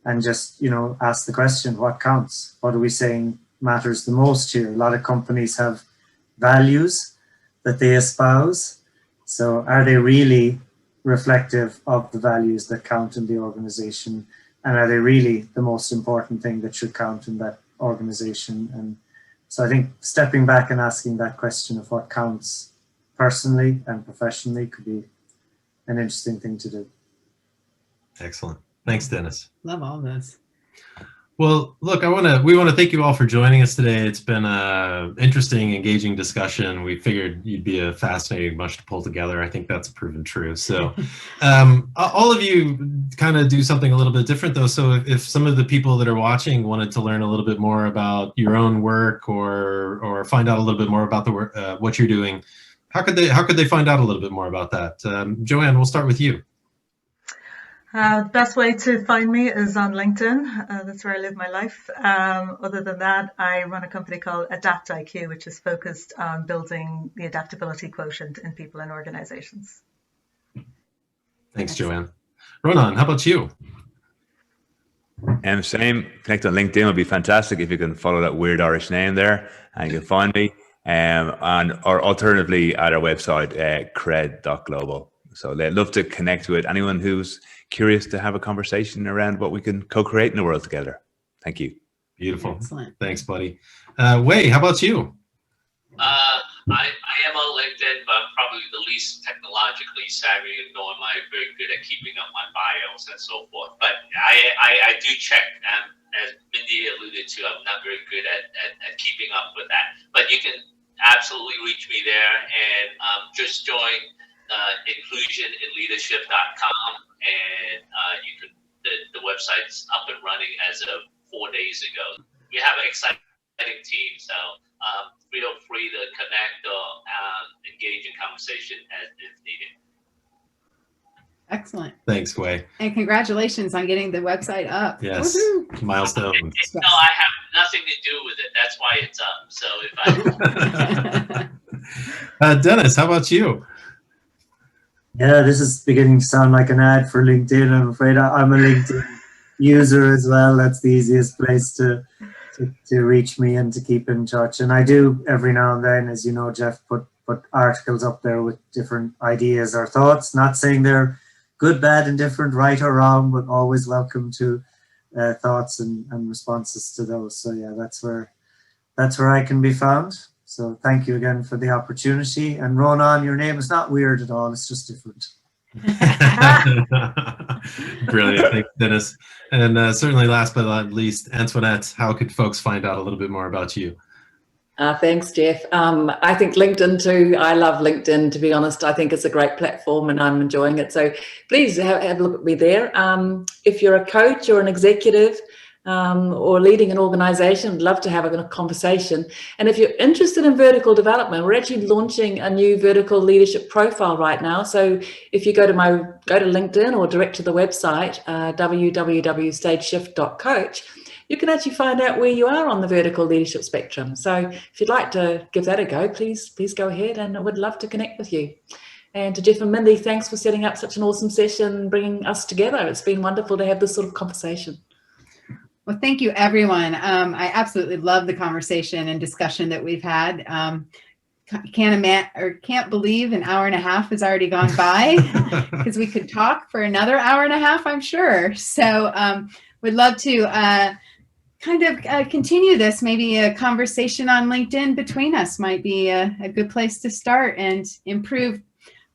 and just, ask the question, what counts? What are we saying matters the most here? A lot of companies have values that they espouse. So are they really reflective of the values that count in the organization? And are they really the most important thing that should count in that organization? And so I think stepping back and asking that question of what counts personally and professionally could be an interesting thing to do. Excellent. Thanks, Dennis. Love all this. Well, look, we want to thank you all for joining us today. It's been an interesting, engaging discussion. We figured you'd be a fascinating bunch to pull together. I think that's proven true. So all of you kind of do something a little bit different, though. So if some of the people that are watching wanted to learn a little bit more about your own work or find out a little bit more about the work, what you're doing, how could they find out a little bit more about that? Joanne, we'll start with you. The best way to find me is on LinkedIn. That's where I live my life. Other than that, I run a company called Adapt IQ, which is focused on building the adaptability quotient in people and organizations. Thanks, Joanne. Ronan, how about you? Same. Connect on LinkedIn would be fantastic if you can follow that weird Irish name there and you can find me. Or alternatively at our website, cred.global. So I'd love to connect with anyone who's curious to have a conversation around what we can co-create in the world together. Thank you. Beautiful. Excellent. Thanks, buddy. Wei, how about you? I am on LinkedIn, but I'm probably the least technologically savvy, nor am I very good at keeping up my bios and so forth. But I do check, as Mindy alluded to, I'm not very good at keeping up with that. But you can absolutely reach me there, and just join inclusioninleadership.com, and you can. The website's up and running as of 4 days ago. We have an exciting team, so feel free to connect or engage in conversation as if needed. Excellent. Thanks, Wei. And congratulations on getting the website up. Yes. Woohoo. Milestone. No, I have nothing to do with it. That's why it's up. So if I Dennis, how about you? Yeah, this is beginning to sound like an ad for LinkedIn. I'm afraid I'm a LinkedIn user as well. That's the easiest place to reach me and to keep in touch. And I do every now and then, as you know, Jeff, put articles up there with different ideas or thoughts. Not saying they're good, bad, indifferent, right or wrong, but always welcome to thoughts and responses to those. So yeah, that's where I can be found. So thank you again for the opportunity. And Ronan, your name is not weird at all. It's just different. Brilliant. Thanks, Dennis. And certainly last but not least, Antoinette, how could folks find out a little bit more about you? Thanks, Jeff. I think LinkedIn too. I love LinkedIn, to be honest. I think it's a great platform and I'm enjoying it. So please have a look at me there. If you're a coach or an executive or leading an organization, I'd love to have a conversation. And if you're interested in vertical development, we're actually launching a new vertical leadership profile right now. So if you go to LinkedIn or direct to the website, www.stageshift.coach, you can actually find out where you are on the vertical leadership spectrum. So if you'd like to give that a go, please go ahead, and I would love to connect with you. And to Jeff and Mindy, thanks for setting up such an awesome session, bringing us together. It's been wonderful to have this sort of conversation. Well, thank you, everyone. I absolutely love the conversation and discussion that we've had. Can't believe an hour and a half has already gone by, because we could talk for another hour and a half, I'm sure. So we'd love to continue this. Maybe a conversation on LinkedIn between us might be a good place to start and improve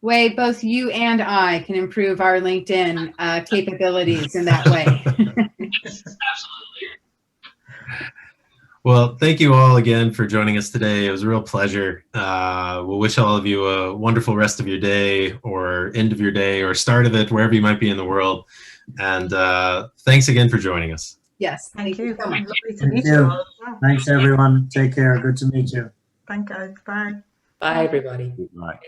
way both you and I can improve our LinkedIn capabilities in that way. Absolutely. Well, thank you all again for joining us today. It was a real pleasure. We'll wish all of you a wonderful rest of your day or end of your day or start of it, wherever you might be in the world. And thanks again for joining us. Yes. Thank you. so much. Lovely to meet you all. Thanks, everyone. Take care. Good to meet you. Thank you. Bye. Bye, everybody. Right.